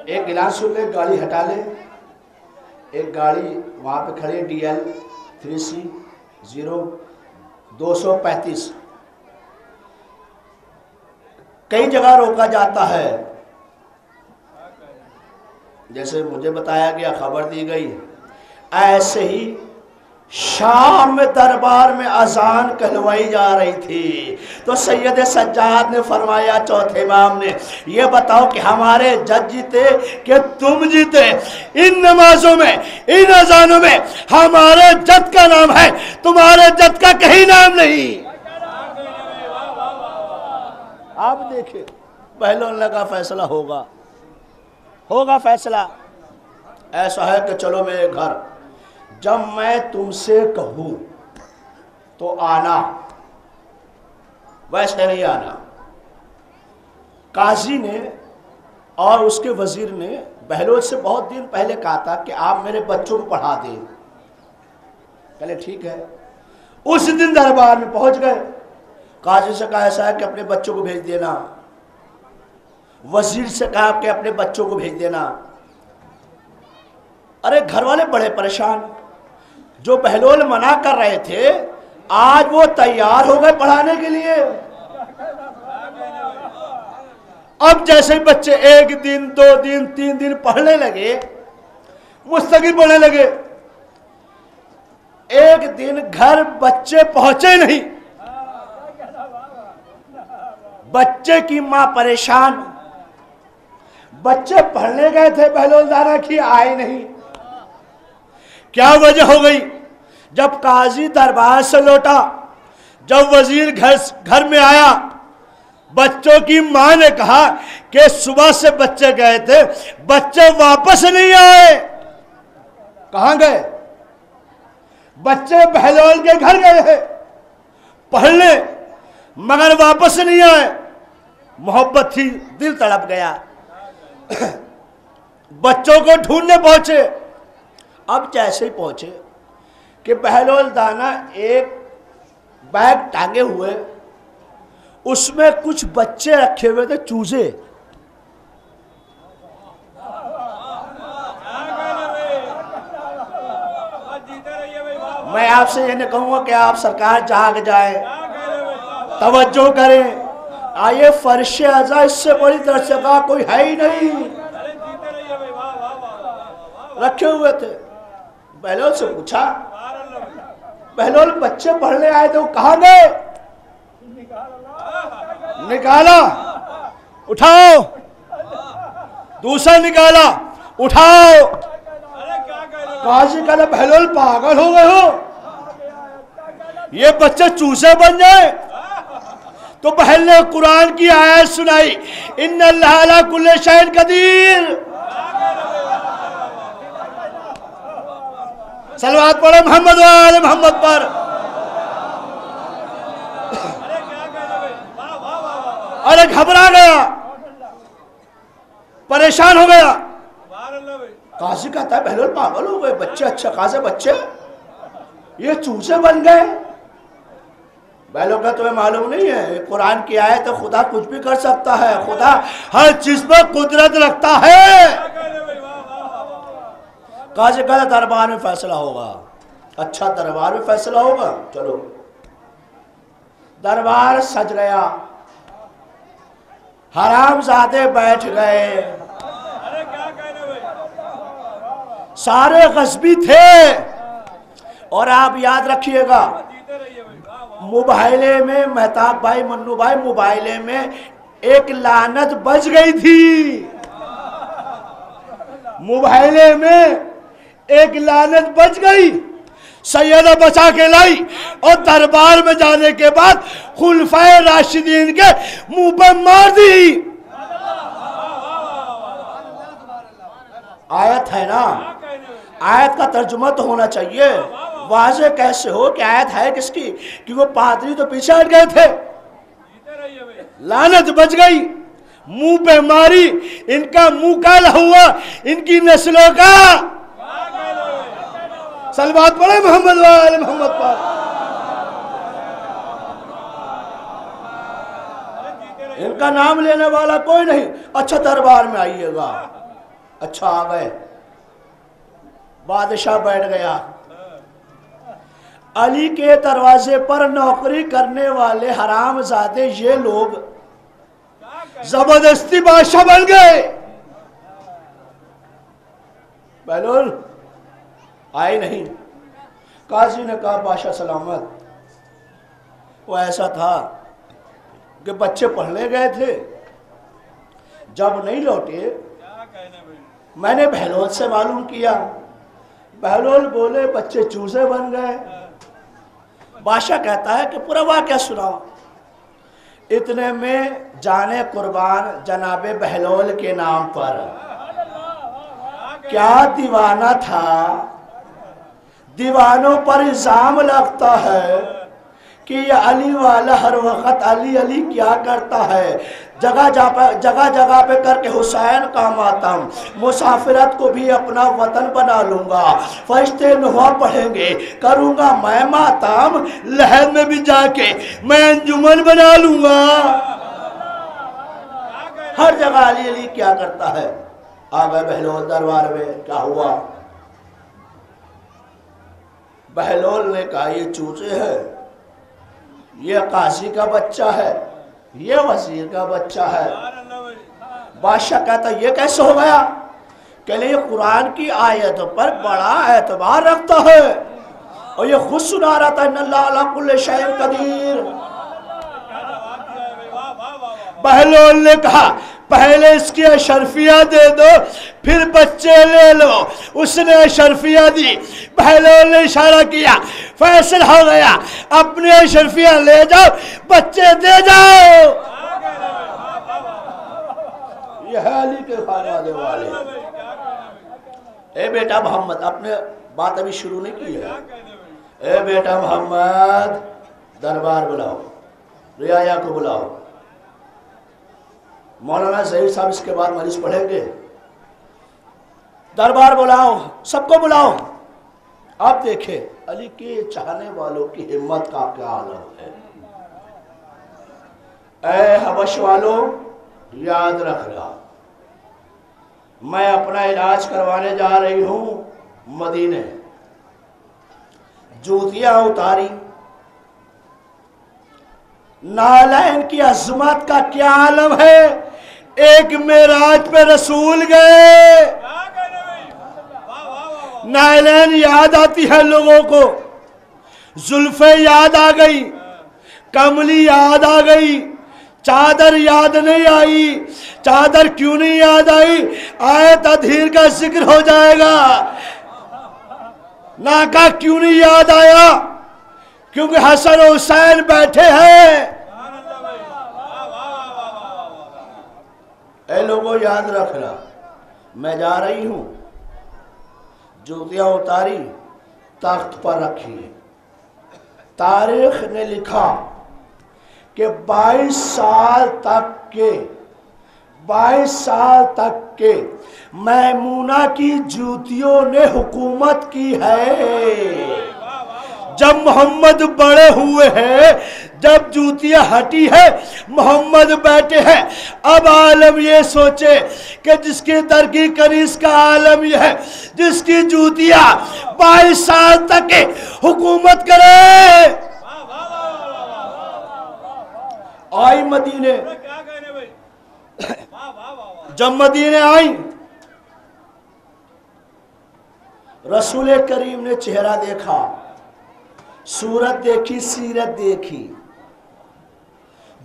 एक गिलास सुन ले, गाड़ी हटा ले। एक गाड़ी वहां पे खड़ी, DL 3C 0235। कई जगह रोका जाता है, जैसे मुझे बताया गया, खबर दी गई। ऐसे ही शाम में दरबार में अजान कहलवाई जा रही थी, तो सैयद सज्जाद ने फरमाया, चौथे इमाम ने, ये बताओ कि हमारे जज जीते कि तुम जीते? इन नमाजों में, इन अजानों में हमारे जज का नाम है, तुम्हारे जज का कहीं नाम नहीं। आप देखिए, पहले का फैसला होगा, होगा फैसला। ऐसा है कि चलो मेरे घर, जब मैं तुमसे कहूं तो आना, वैसे नहीं आना। काजी ने और उसके वजीर ने बहलोल से बहुत दिन पहले कहा था कि आप मेरे बच्चों को पढ़ा दें। कहले ठीक है। उस दिन दरबार में पहुंच गए। काजी से कहा ऐसा है कि अपने बच्चों को भेज देना। वजीर से कहा कि अपने बच्चों को भेज देना। अरे घर वाले बड़े परेशान, जो बहलोल मना कर रहे थे आज वो तैयार हो गए पढ़ाने के लिए। अब जैसे बच्चे एक दिन, 2 दिन, 3 दिन पढ़ने लगे, मुस्तकिल पढ़ने लगे, एक दिन घर बच्चे पहुंचे नहीं। बच्चे की मां परेशान, बच्चे पढ़ने गए थे बहलोल दाना की, आए नहीं। क्या वजह हो गई? जब काजी दरबार से लौटा, जब वजीर घर में आया, बच्चों की मां ने कहा कि सुबह से बच्चे गए थे, बच्चे वापस नहीं आए। कहां गए? बच्चे बहलोल के घर गए हैं पढ़ने। मगर वापस नहीं आए। मोहब्बत थी, दिल तड़प गया। बच्चों को ढूंढने पहुंचे। अब जैसे ही पहुंचे कि बहलोल दाना एक बैग टांगे हुए, उसमें कुछ बच्चे रखे हुए थे, चूजे। मैं आपसे ये नहीं कहूंगा कि आप सरकार जाग जाए, तवज्जो करें। आइए फर्श अज़ा इससे बड़ी दर्शका कोई है ही नहीं। रखे हुए थे। बहलोल से पूछा, बहलोल बच्चे पढ़ने आए थे, वो कहाँ गए? निकाला, उठाओ। दूसरा निकाला, उठाओ। काजी कहला, बहलोल पागल हो गए हो? ये बच्चे चूसे बन जाए? तो बहल ने कुरान की आयत सुनाई, इन्नल्लाह अला कुल्ली शैइन कदीर। सलवात पढ़े मोहम्मद वाले मोहम्मद पर। अरे घबरा गया, परेशान हो गया। काजी कहता है बहलोल पागल हो गए, बच्चे अच्छे खासे बच्चे, ये चूसे बन गए। बहलोल का तुम्हें मालूम नहीं है, कुरान की आयत है, खुदा कुछ भी कर सकता है, खुदा हर चीज पर कुदरत रखता है। काजी कहता दरबार में फैसला होगा। अच्छा, दरबार में फैसला होगा, चलो। दरबार सज गया, हरामजादे बैठ गए, सारे गज़बी थे। और आप याद रखिएगा, मोबाइले में मेहताब भाई, मन्नू भाई, मोबाइले में एक लानत बज गई थी। मोबाइले में एक लानत बज गई, सैयदा बचा के लाई और दरबार में जाने के बाद खुलफाए राशिदीन के मुंह पर मार दी। आयत है ना, आयत का तर्जुमा तो होना चाहिए। वाज़े कैसे हो कि आयत है किसकी? कि वो पादरी तो पीछे हट गए थे। लानत बच गई, मुंह पे मारी, इनका मुंह काला हुआ, इनकी नस्लों का। सलवात पढ़े मोहम्मद वाले मोहम्मद पर। इनका नाम लेने वाला कोई नहीं। अच्छा, दरबार में आइएगा। अच्छा, आ गए। बादशाह बैठ गया। अली के दरवाजे पर नौकरी करने वाले हरामजादे ये लोग जबरदस्ती बादशाह बन गए। बहलोल आए नहीं। काजी ने कहा, बादशाह सलामत। वो ऐसा था कि बच्चे पढ़ने गए थे, जब नहीं लौटे मैंने बहलोल से मालूम किया। बहलोल बोले बच्चे चूजे बन गए। बादशाह कहता है कि पूरा वाक़या सुनाओ। इतने में जाने कुर्बान जनाबे बहलोल के नाम पर क्या दीवाना था। दीवानों पर इल्जाम लगता है कि ये अली वाला हर वक्त अली अली क्या करता है। जगह जगह पे करके हुसैन का मातम, मुसाफिरत को भी अपना वतन बना लूंगा। फरिश्ते नुहा पढ़ेंगे, करूंगा मैं मातम, लहर में भी जाके मैं अंजुमन बना लूंगा। हर जगह अली अली क्या करता है। आ गए बहलोल दरबार में। क्या हुआ? बहलोल ने कहा, ये चूचे है, ये काजी का बच्चा है, ये वजीर का बच्चा है। बादशाह कहता, ये कैसे हो गया? कहले ये कुरान की आयत पर बड़ा एतबार रखता है और ये खुद सुना रहा था, इन्नल्लाह अला कुल्ली शैइन कदीर। बहलोल ने कहा, पहले इसकी अशरफिया दे दो, फिर बच्चे ले लो। उसने अशरफिया दी। बहलोल ने इशारा किया, फैसला हो गया, अपने अशरफिया ले जाओ, बच्चे दे जाओ। यह है अली के खानवादे वाले। ए बेटा मोहम्मद, आपने बात अभी शुरू नहीं की है। ए बेटा मोहम्मद, दरबार बुलाओ। रियाया को बुलाओ। मौलाना जहीर साहब इसके बाद मरीज पढ़ेंगे। दरबार बुलाओ, सबको बुलाओ। आप देखें अली के चाहने वालों की हिम्मत का क्या आलम है। ऐ हबश वालों, याद रखना, मैं अपना इलाज करवाने जा रही हूं मदीने। जूतियां उतारी, नालैन की अजमत का क्या आलम है। एक मेराज पे रसूल गए, नालैन याद आती है लोगों को, जुल्फे याद आ गई, कमली याद आ गई, चादर याद नहीं आई। चादर क्यों नहीं याद आई? आयत अधीर का जिक्र हो जाएगा। नाका क्यों नहीं याद आया? क्योंकि हसन हुसैन बैठे हैं। ऐ लोगों याद रखना, मैं जा रही हूं। जूतियां उतारी, तख्त पर रखी। तारीख ने लिखा कि 22 साल तक के मैमूना की जूतियों ने हुकूमत की है। जब मोहम्मद बड़े हुए हैं, जब जूतियां हटी है, मोहम्मद बैठे हैं। अब आलम ये सोचे कि जिसके दर की कनीज का आलम यह है, जिसकी जूतियां 22 साल तक के हुकूमत करे। आई मदीने, जब मदीने आई, रसूल करीम ने चेहरा देखा, सूरत देखी, सीरत देखी।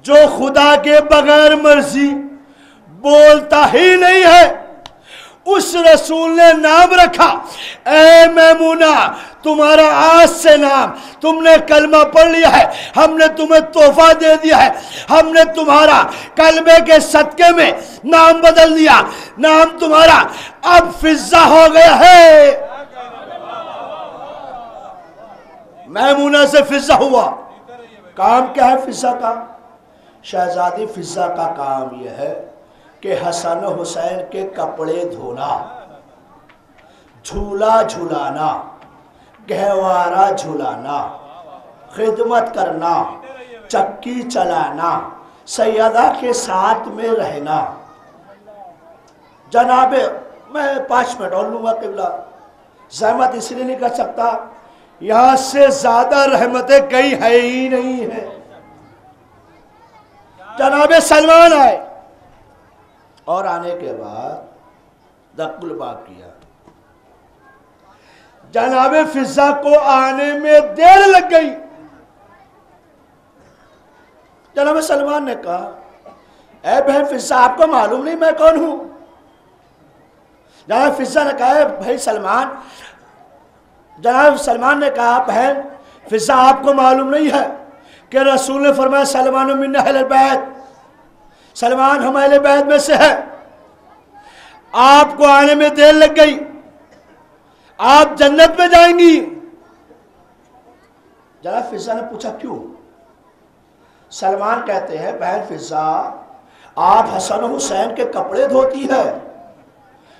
जो खुदा के बगैर मर्जी बोलता ही नहीं है, उस रसूल ने नाम रखा, ऐ मैमूना, तुम्हारा आज से नाम, तुमने कलमा पढ़ लिया है, हमने तुम्हें तोहफा दे दिया है, हमने तुम्हारा कलमे के सदके में नाम बदल दिया, नाम तुम्हारा अब फिजा हो गया है। मैमूना से फिजा हुआ। काम क्या है फिजा का? शहजादी फिजा का काम यह है कि हसन हुसैन के कपड़े धोना, झूला झुलाना, गहवारा झुलाना, खिदमत करना, चक्की चलाना, सैयदा के साथ में रहना। जनाबे, मैं 5 मिनट और लूंगा किबला, जहमत इसलिए नहीं कर सकता, यहां से ज्यादा रहमतें कहीं है ही नहीं है। जनाबे सलमान आए और आने के बाद दक्कुल बाग किया। जनाबे फिजा को आने में देर लग गई। जनाबे सलमान ने कहा, ऐ बहन फिजा, आपको मालूम नहीं मैं कौन हूं? जनाब फिजा ने कहा, भाई सलमान, जनाब सलमान ने कहा, बहन फिजा, आपको मालूम नहीं है कि रसूल ने फरमाया सलमान मिन अहल बैत, सलमान हम अहले बैत में से है। आपको आने में देर लग गई, आप जन्नत में जाएंगी। जनाब फिजा ने पूछा क्यों? सलमान कहते हैं, बहन फिजा, आप हसन हुसैन के कपड़े धोती है,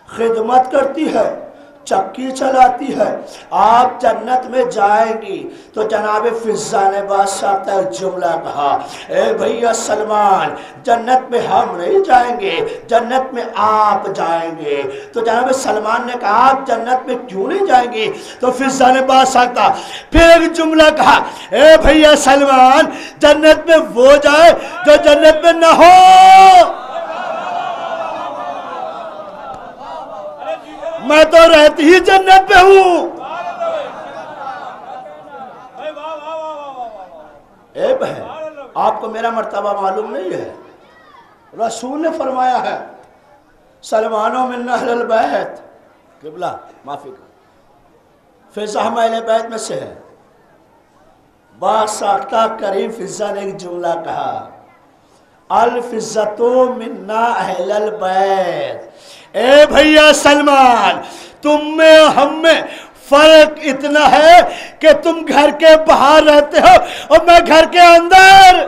खिदमत करती है, चक्की चलाती है, आप जन्नत में जाएंगी। तो जनाब फिजा ने बादशाह तक जुमला कहा, ए भैया सलमान, जन्नत में हम नहीं जाएंगे, जन्नत में आप जाएंगे। तो जनाब सलमान ने कहा, आप जन्नत में क्यों नहीं जाएंगे? तो फिजा ने बादशाह का फिर एक जुमला कहा, ए भैया सलमान, जन्नत में वो जाए जो जन्नत में न हो। मैं तो रहती ही जन्नत में हूं। ए बहन, आपको मेरा मर्तबा मालूम नहीं है? रसूल ने फरमाया है, सलमानो मिन अहल बैत, किबला माफी का, फिजा हम अहले बैत में से है। बासाख्ता करीम फिजा ने एक जुमला कहा, अल फिज्जतो मिन्ना अहलल बैत। ए भैया सलमान, तुम में हम में फर्क इतना है कि तुम घर के बाहर रहते हो और मैं घर के अंदर।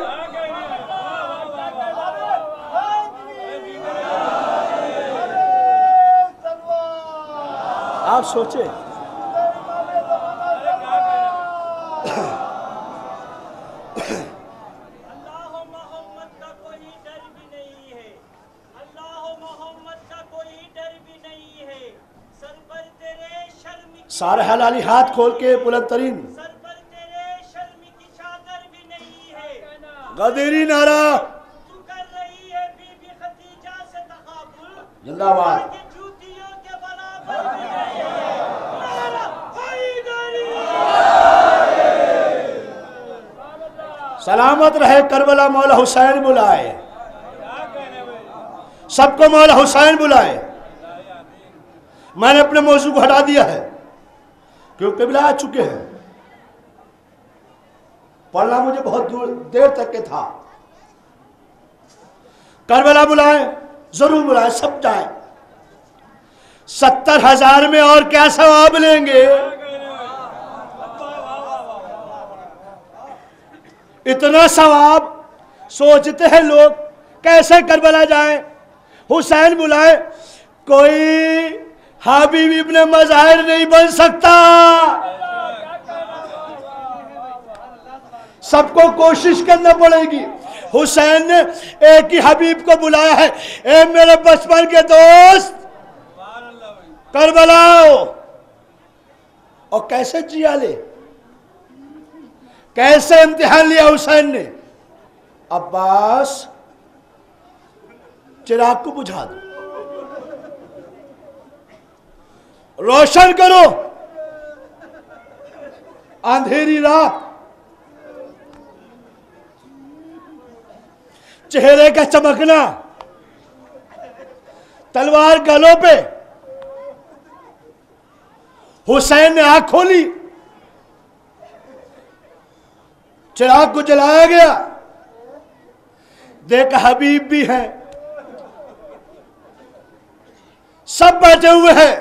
आप सोचे सारे हलाली हाथ खोल के बुलंद तरीन गदीरी नारा जिंदाबाद। सलामत रहे करबला, मौला हुसैन बुलाए, सबको मौला हुसैन बुलाए। मैंने अपने मौजू को हटा दिया है क्योंकि किबला आ चुके हैं। पढ़ना मुझे बहुत देर तक के था। करबला बुलाए, जरूर बुलाए, सब जाए। 70,000 में और क्या सवाब लेंगे? इतना सवाब सोचते हैं लोग कैसे करबला जाए, हुसैन बुलाए। कोई हबीब इब्ने मज़ाहिर नहीं बन सकता। सबको कोशिश करना पड़ेगी। हुसैन ने एक ही हबीब को बुलाया है, ए मेरे बचपन के दोस्त करबला आओ। और कैसे जिया ले, कैसे इम्तिहान लिया हुसैन ने। अब्बास चिराग को बुझा दो, रोशन करो अंधेरी रात। चेहरे का चमकना, तलवार गलों पे। हुसैन ने आंख खोली, चिराग को जलाया गया। देखा हबीब भी हैं, सब बैठे हुए हैं।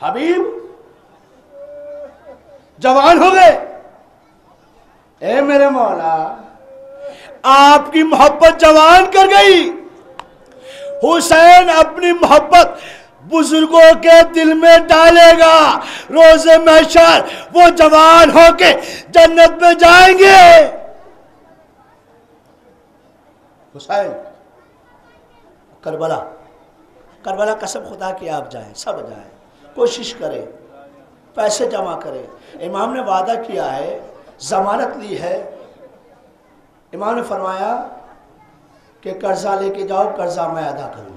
हबीब जवान हो गए। ए मेरे मौला, आपकी मोहब्बत जवान कर गई। हुसैन अपनी मोहब्बत बुजुर्गों के दिल में डालेगा। रोज़े महशर वो जवान होके जन्नत में जाएंगे। हुसैन करबला, करबला कसम खुदा की आप जाएं, सब जाएं, कोशिश करें, पैसे जमा करें। इमाम ने वादा किया है, जमानत ली है। इमाम ने फरमाया कि कर्जा लेके जाओ, कर्जा मैं अदा करूंगा।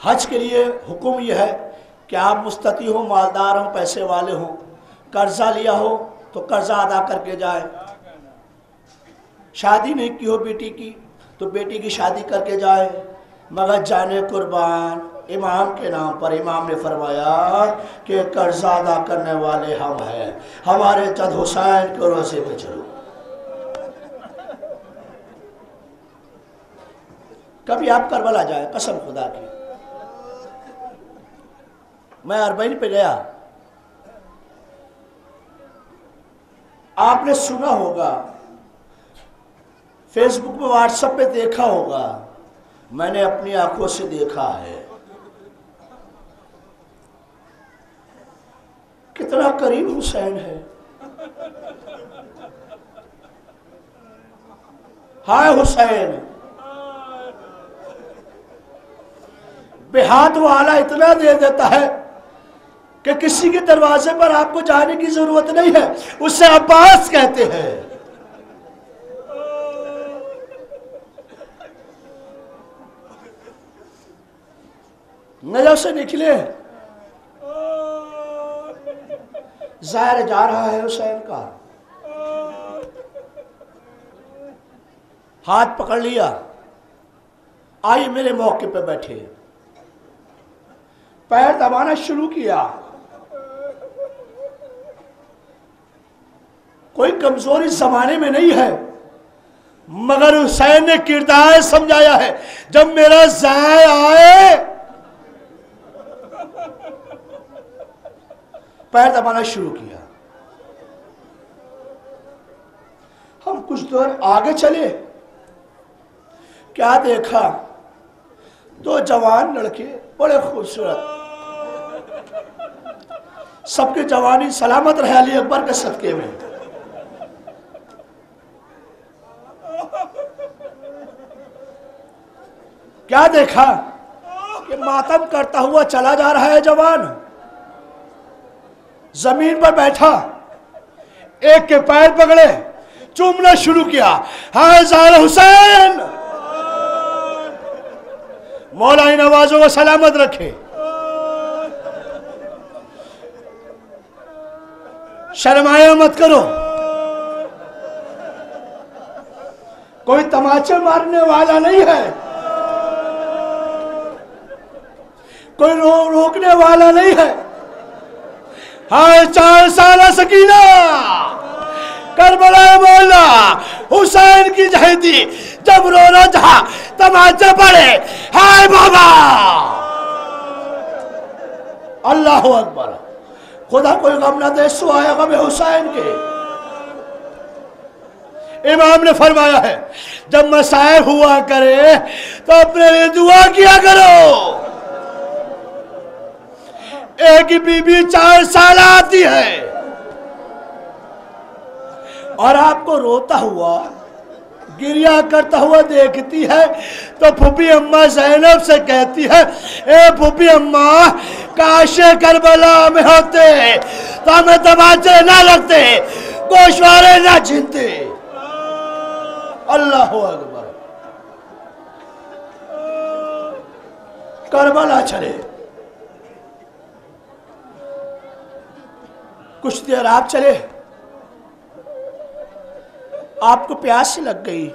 हज के लिए हुक्म यह है कि आप मुस्तती हो, मालदार हो, पैसे वाले हो, कर्जा लिया हो तो कर्जा अदा करके जाए। शादी नहीं की हो बेटी की तो बेटी की शादी करके जाए, मगर जाने कुर्बान इमाम के नाम पर। इमाम ने फरमाया कि कर्जा अदा करने वाले हम हैं, हमारे जद हुसैन के रोज़े पे चलो। कभी आप करबला जाए, कसम खुदा की। मैं अरबईन पे गया, आपने सुना होगा, फेसबुक पे, व्हाट्सएप पे देखा होगा, मैंने अपनी आंखों से देखा है। कितना करीब हुसैन है। हाय हुसैन, बेहाथ वाला इतना दे देता है कि किसी के दरवाजे पर आपको जाने की जरूरत नहीं है। उससे अब्बास कहते हैं। नजर से निकले, जाहिर जा रहा है हुसैन का। हाथ पकड़ लिया, आइए मेरे मौके पे बैठे। पैर दबाना शुरू किया। कोई कमजोरी जमाने में नहीं है, मगर हुसैन ने किरदार समझाया है। जब मेरा ज़ाय आए, पैर दबाना शुरू किया। हम कुछ दूर आगे चले, क्या देखा, दो जवान लड़के बड़े खूबसूरत, सबकी जवानी सलामत रहे अली अकबर के सदके में। क्या देखा कि मातम करता हुआ चला जा रहा है जवान, जमीन पर बैठा, एक के पैर पकड़े, चूमना शुरू किया, हाय ज़ाहिर हुसैन, मौला इन आवाजों को सलामत रखे। शर्माया मत करो, कोई तमाचे मारने वाला नहीं है, कोई रोकने वाला नहीं है। हाय 4 साल सकीना, करबला मौला हुसैन की जहदी, जब रोना था तमाचे पड़े, हाय बाबा, अल्लाह अकबर। खुदा कोई गम ना दे, सो आया गम हुसैन के। इमाम ने फरमाया है जब मसाइब हुआ करे तो अपने लिए दुआ किया करो। एक ही बीबी 4 साल आती है और आपको रोता हुआ, गिरिया करता हुआ देखती है तो फूफी अम्मा ज़ैनब से कहती है, ए फूफी अम्मा, काश करबला में होते तो हमें तमाचे ना लगते, गोशवारे ना छीनते। अल्लाह अकबर। करबला चले, कुछ देर आप चले, आपको प्यास लग गई,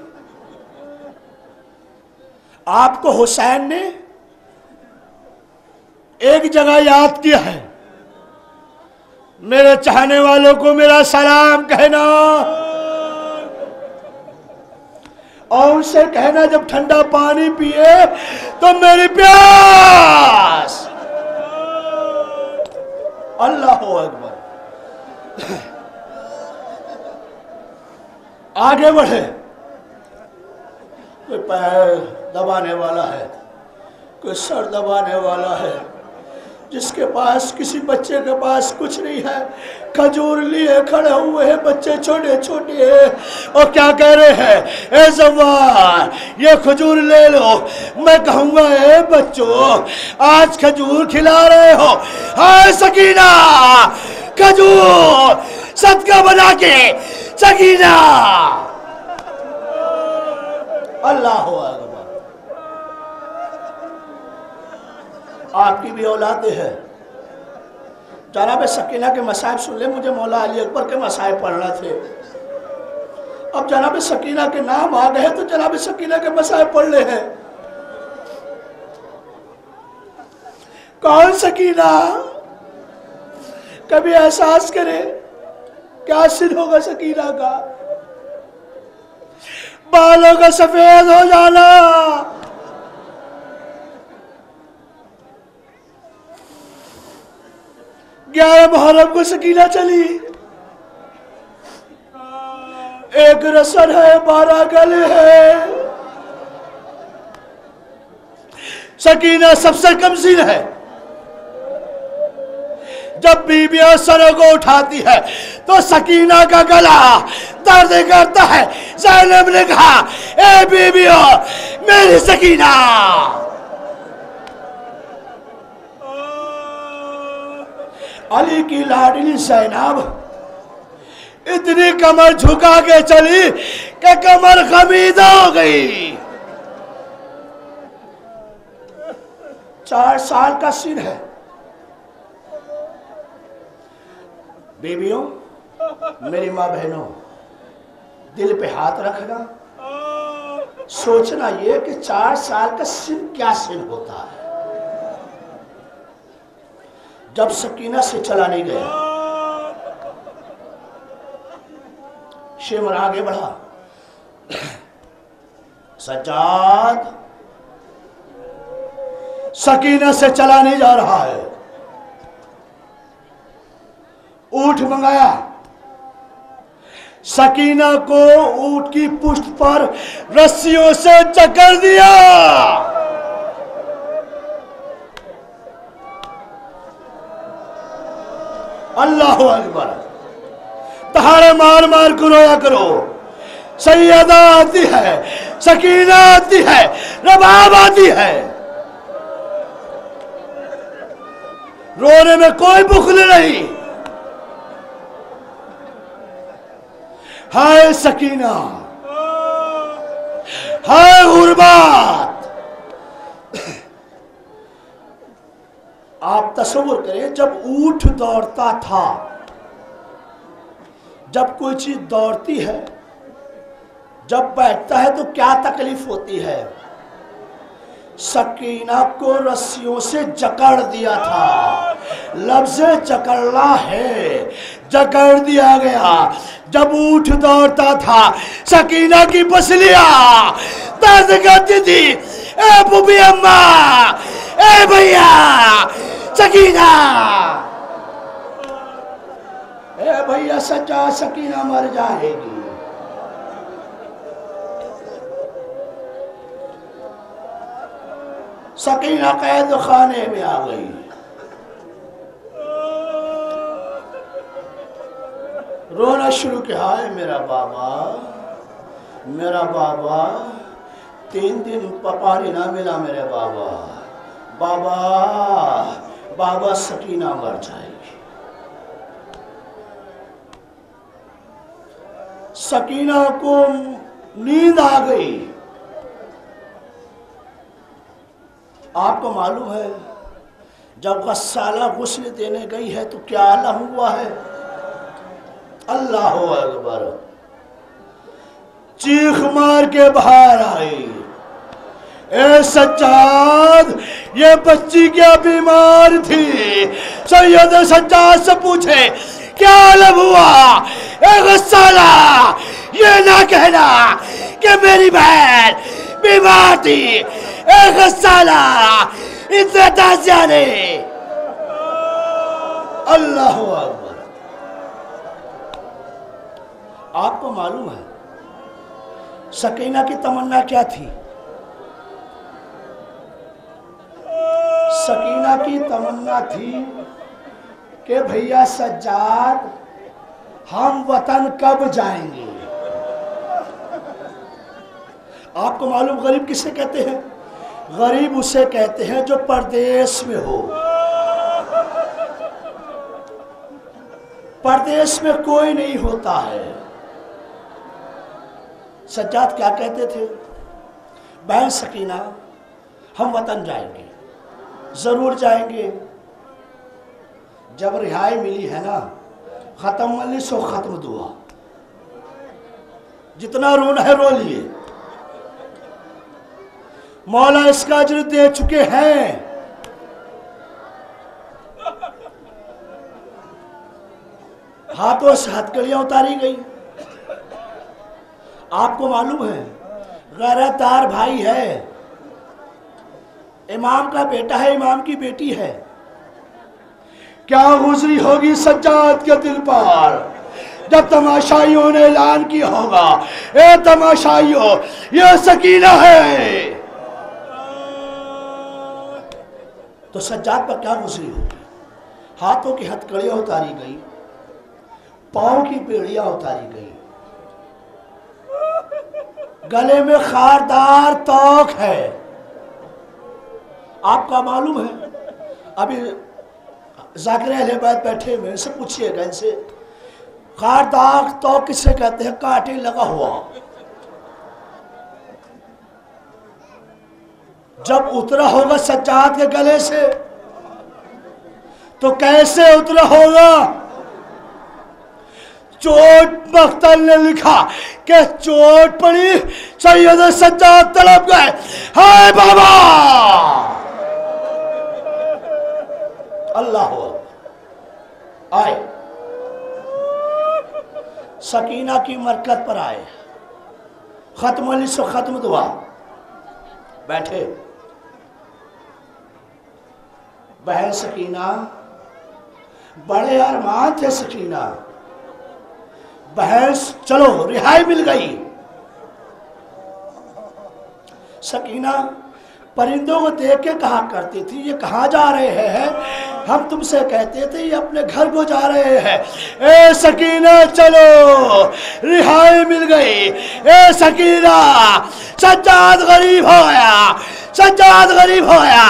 आपको हुसैन ने एक जगह याद किया है, मेरे चाहने वालों को मेरा सलाम कहना और उनसे कहना जब ठंडा पानी पिए तो मेरी प्यास। अल्लाह अकबर। आगे बढ़े, कोई पैर दबाने वाला है, कोई सर दबाने वाला है, जिसके पास, किसी बच्चे के पास कुछ नहीं है, खजूर लिए खड़े हुए हैं बच्चे छोटे छोटे, और क्या कह रहे हैं, ए जवान ये खजूर ले लो। मैं कहूंगा ए बच्चों, आज खजूर खिला रहे हो, हाय सकीना, खजूर सदका बना के सकीना। अल्लाह अकबर। आपकी भी औलादे है, जनाब सकीना के मसाइब सुन ले, मुझे मौला अली अकबर के मसाइब पढ़ना थे। अब जनाब सकीना के नाम आ गए तो जनाब सकीना के मसाइब पढ़ ले हैं। कौन सकीना? कभी एहसास करे क्या सिर होगा सकीना का, बालों का सफेद हो जाना, ग्यारह मुहर्रम को सकीना चली, एक रसन है, 12 गले है, सकीना सबसे कमज़ीन है। जब बीबियां सरों को उठाती है तो सकीना का गला दर्द करता है। ज़ैनब ने कहा, ए बीबियों, मेरी सकीना। अली की लाडली ज़ैनब इतनी कमर झुका के चली कि कमर खमीदा हो गई। 4 साल का सिर है। बीबियों, मेरी माँ बहनों, दिल पे हाथ रखना, सोचना ये कि 4 साल का सिर क्या सिर होता है। जब सकीना से चला नहीं गया, शेमर आगे बढ़ा, सज्जाद सकीना से चला नहीं जा रहा है। ऊंट मंगाया, सकीना को ऊंट की पुष्ट पर रस्सियों से जकड़ दिया। अल्लाह अकबर। तहारे मार मार को रोया करो। सैयदा आती है, सकीना आती है, रबाब आती है। रोने में कोई बुखल नहीं। हाय सकीना, हाय गुरबात। आप तस्वीर करें, जब ऊंट दौड़ता था, जब कोई चीज दौड़ती है, जब बैठता है तो क्या तकलीफ होती है। सकीना को रस्सियों से जकड़ दिया था। लफ्ज़ जकड़ना है, जकड़ दिया गया। जब ऊंट दौड़ता था, सकीना की पसलियां दर्द करती थी। ए बुबी अम्मा, ए भैया, सकीना, ए भैया सच्चा, सकीना मर जाएगी। सकीना कैद खाने में आ गई। रोना शुरू किया, है मेरा बाबा, मेरा बाबा, 3 दिन पानी ना मिला मेरे बाबा, बाबा, बाबा सकीना मर जाएगी। सकीना को नींद आ गई। आपको मालूम है, जब गस्साला गुस्ल देने गई है तो क्या आला हुआ है। अल्लाह अकबर। चीख मार के बाहर आई, ए सज्जाद, ये बच्ची क्या बीमार थी। सैयद सज्जाद से पूछे क्या आलम हुआ। ए गस्साला, ये ना कहना कि मेरी बहन बीमार थी। ए गस्साला, इतने ताज़िया ने। अल्लाह अकबर। आपको मालूम है सकीना की तमन्ना क्या थी। सकीना की तमन्ना थी कि भैया सज्जाद, हम वतन कब जाएंगे। आपको मालूम गरीब किसे कहते हैं। गरीब उसे कहते हैं जो परदेश में हो। परदेश में कोई नहीं होता है। सज्जाद क्या कहते थे, बहन सकीना, हम वतन जाएंगे, जरूर जाएंगे। जब रिहाई मिली है ना, खत्म वाली सो खत्म दुआ। जितना रोना है रो लिए, मौला इसका अजर दे चुके हैं। हाथों से हथकड़ियां उतारी गई। आपको मालूम है गैरतदार भाई है, इमाम का बेटा है, इमाम की बेटी है। क्या गुजरी होगी सज्जाद के दिल पर जब तमाशाइयों ने ऐलान किया होगा, ए तमाशाइयों, ये सकीना है। तो सज्जाद पर क्या गुजरी होगी। हाथों की हथकड़ियां उतारी गई, पांव की बेड़ियां उतारी गई, गले में खारदार तोक है। आपका मालूम है, अभी जाकिर अहले बैत बैठे हुए, इनसे पूछिएगा, इनसे खारदार तोक किसे कहते हैं। कांटे लगा हुआ। जब उतरा होगा सज्जाद के गले से तो कैसे उतरा होगा। चोट मख्तर ने लिखा कि चोट पड़ी, सैयद सज्जाद तड़प गए, हाय बाबा। अल्लाह आए, सकीना की मरकत पर आए, खत्म अली सो खत्म दुआ। बैठे, बहन सकीना, बड़े अरमान थे सकीना, बहन चलो रिहाई मिल गई। सकीना परिंदों को देख के कहा करती थी ये कहाँ जा रहे हैं। हम तुमसे कहते थे ये अपने घर को जा रहे हैं। ए सकीना चलो, रिहाई मिल गई। ए सकीना, सज्जाद गरीब हो गया, सज्जाद गरीब हो गया।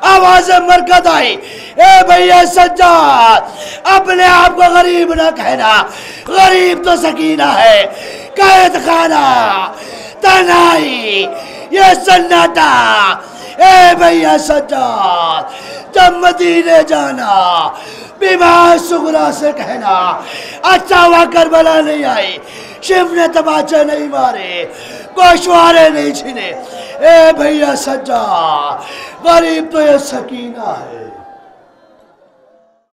आवाज मरकत आई, ए भैया सज्जाद, अपने आप को गरीब ना कहना, गरीब तो सकीना है। कैद खाना, तनाई, ये सन्नाटा। ए भैया सज्जाद, जब मदीने जाना बीमार सुगरा से कहना अच्छा हुआ करबला नहीं आई, शिव ने तमाचे नहीं मारे, गोशवारे नहीं छीने। ए भैया सज्जाद, गरीब तो ये सकीना है।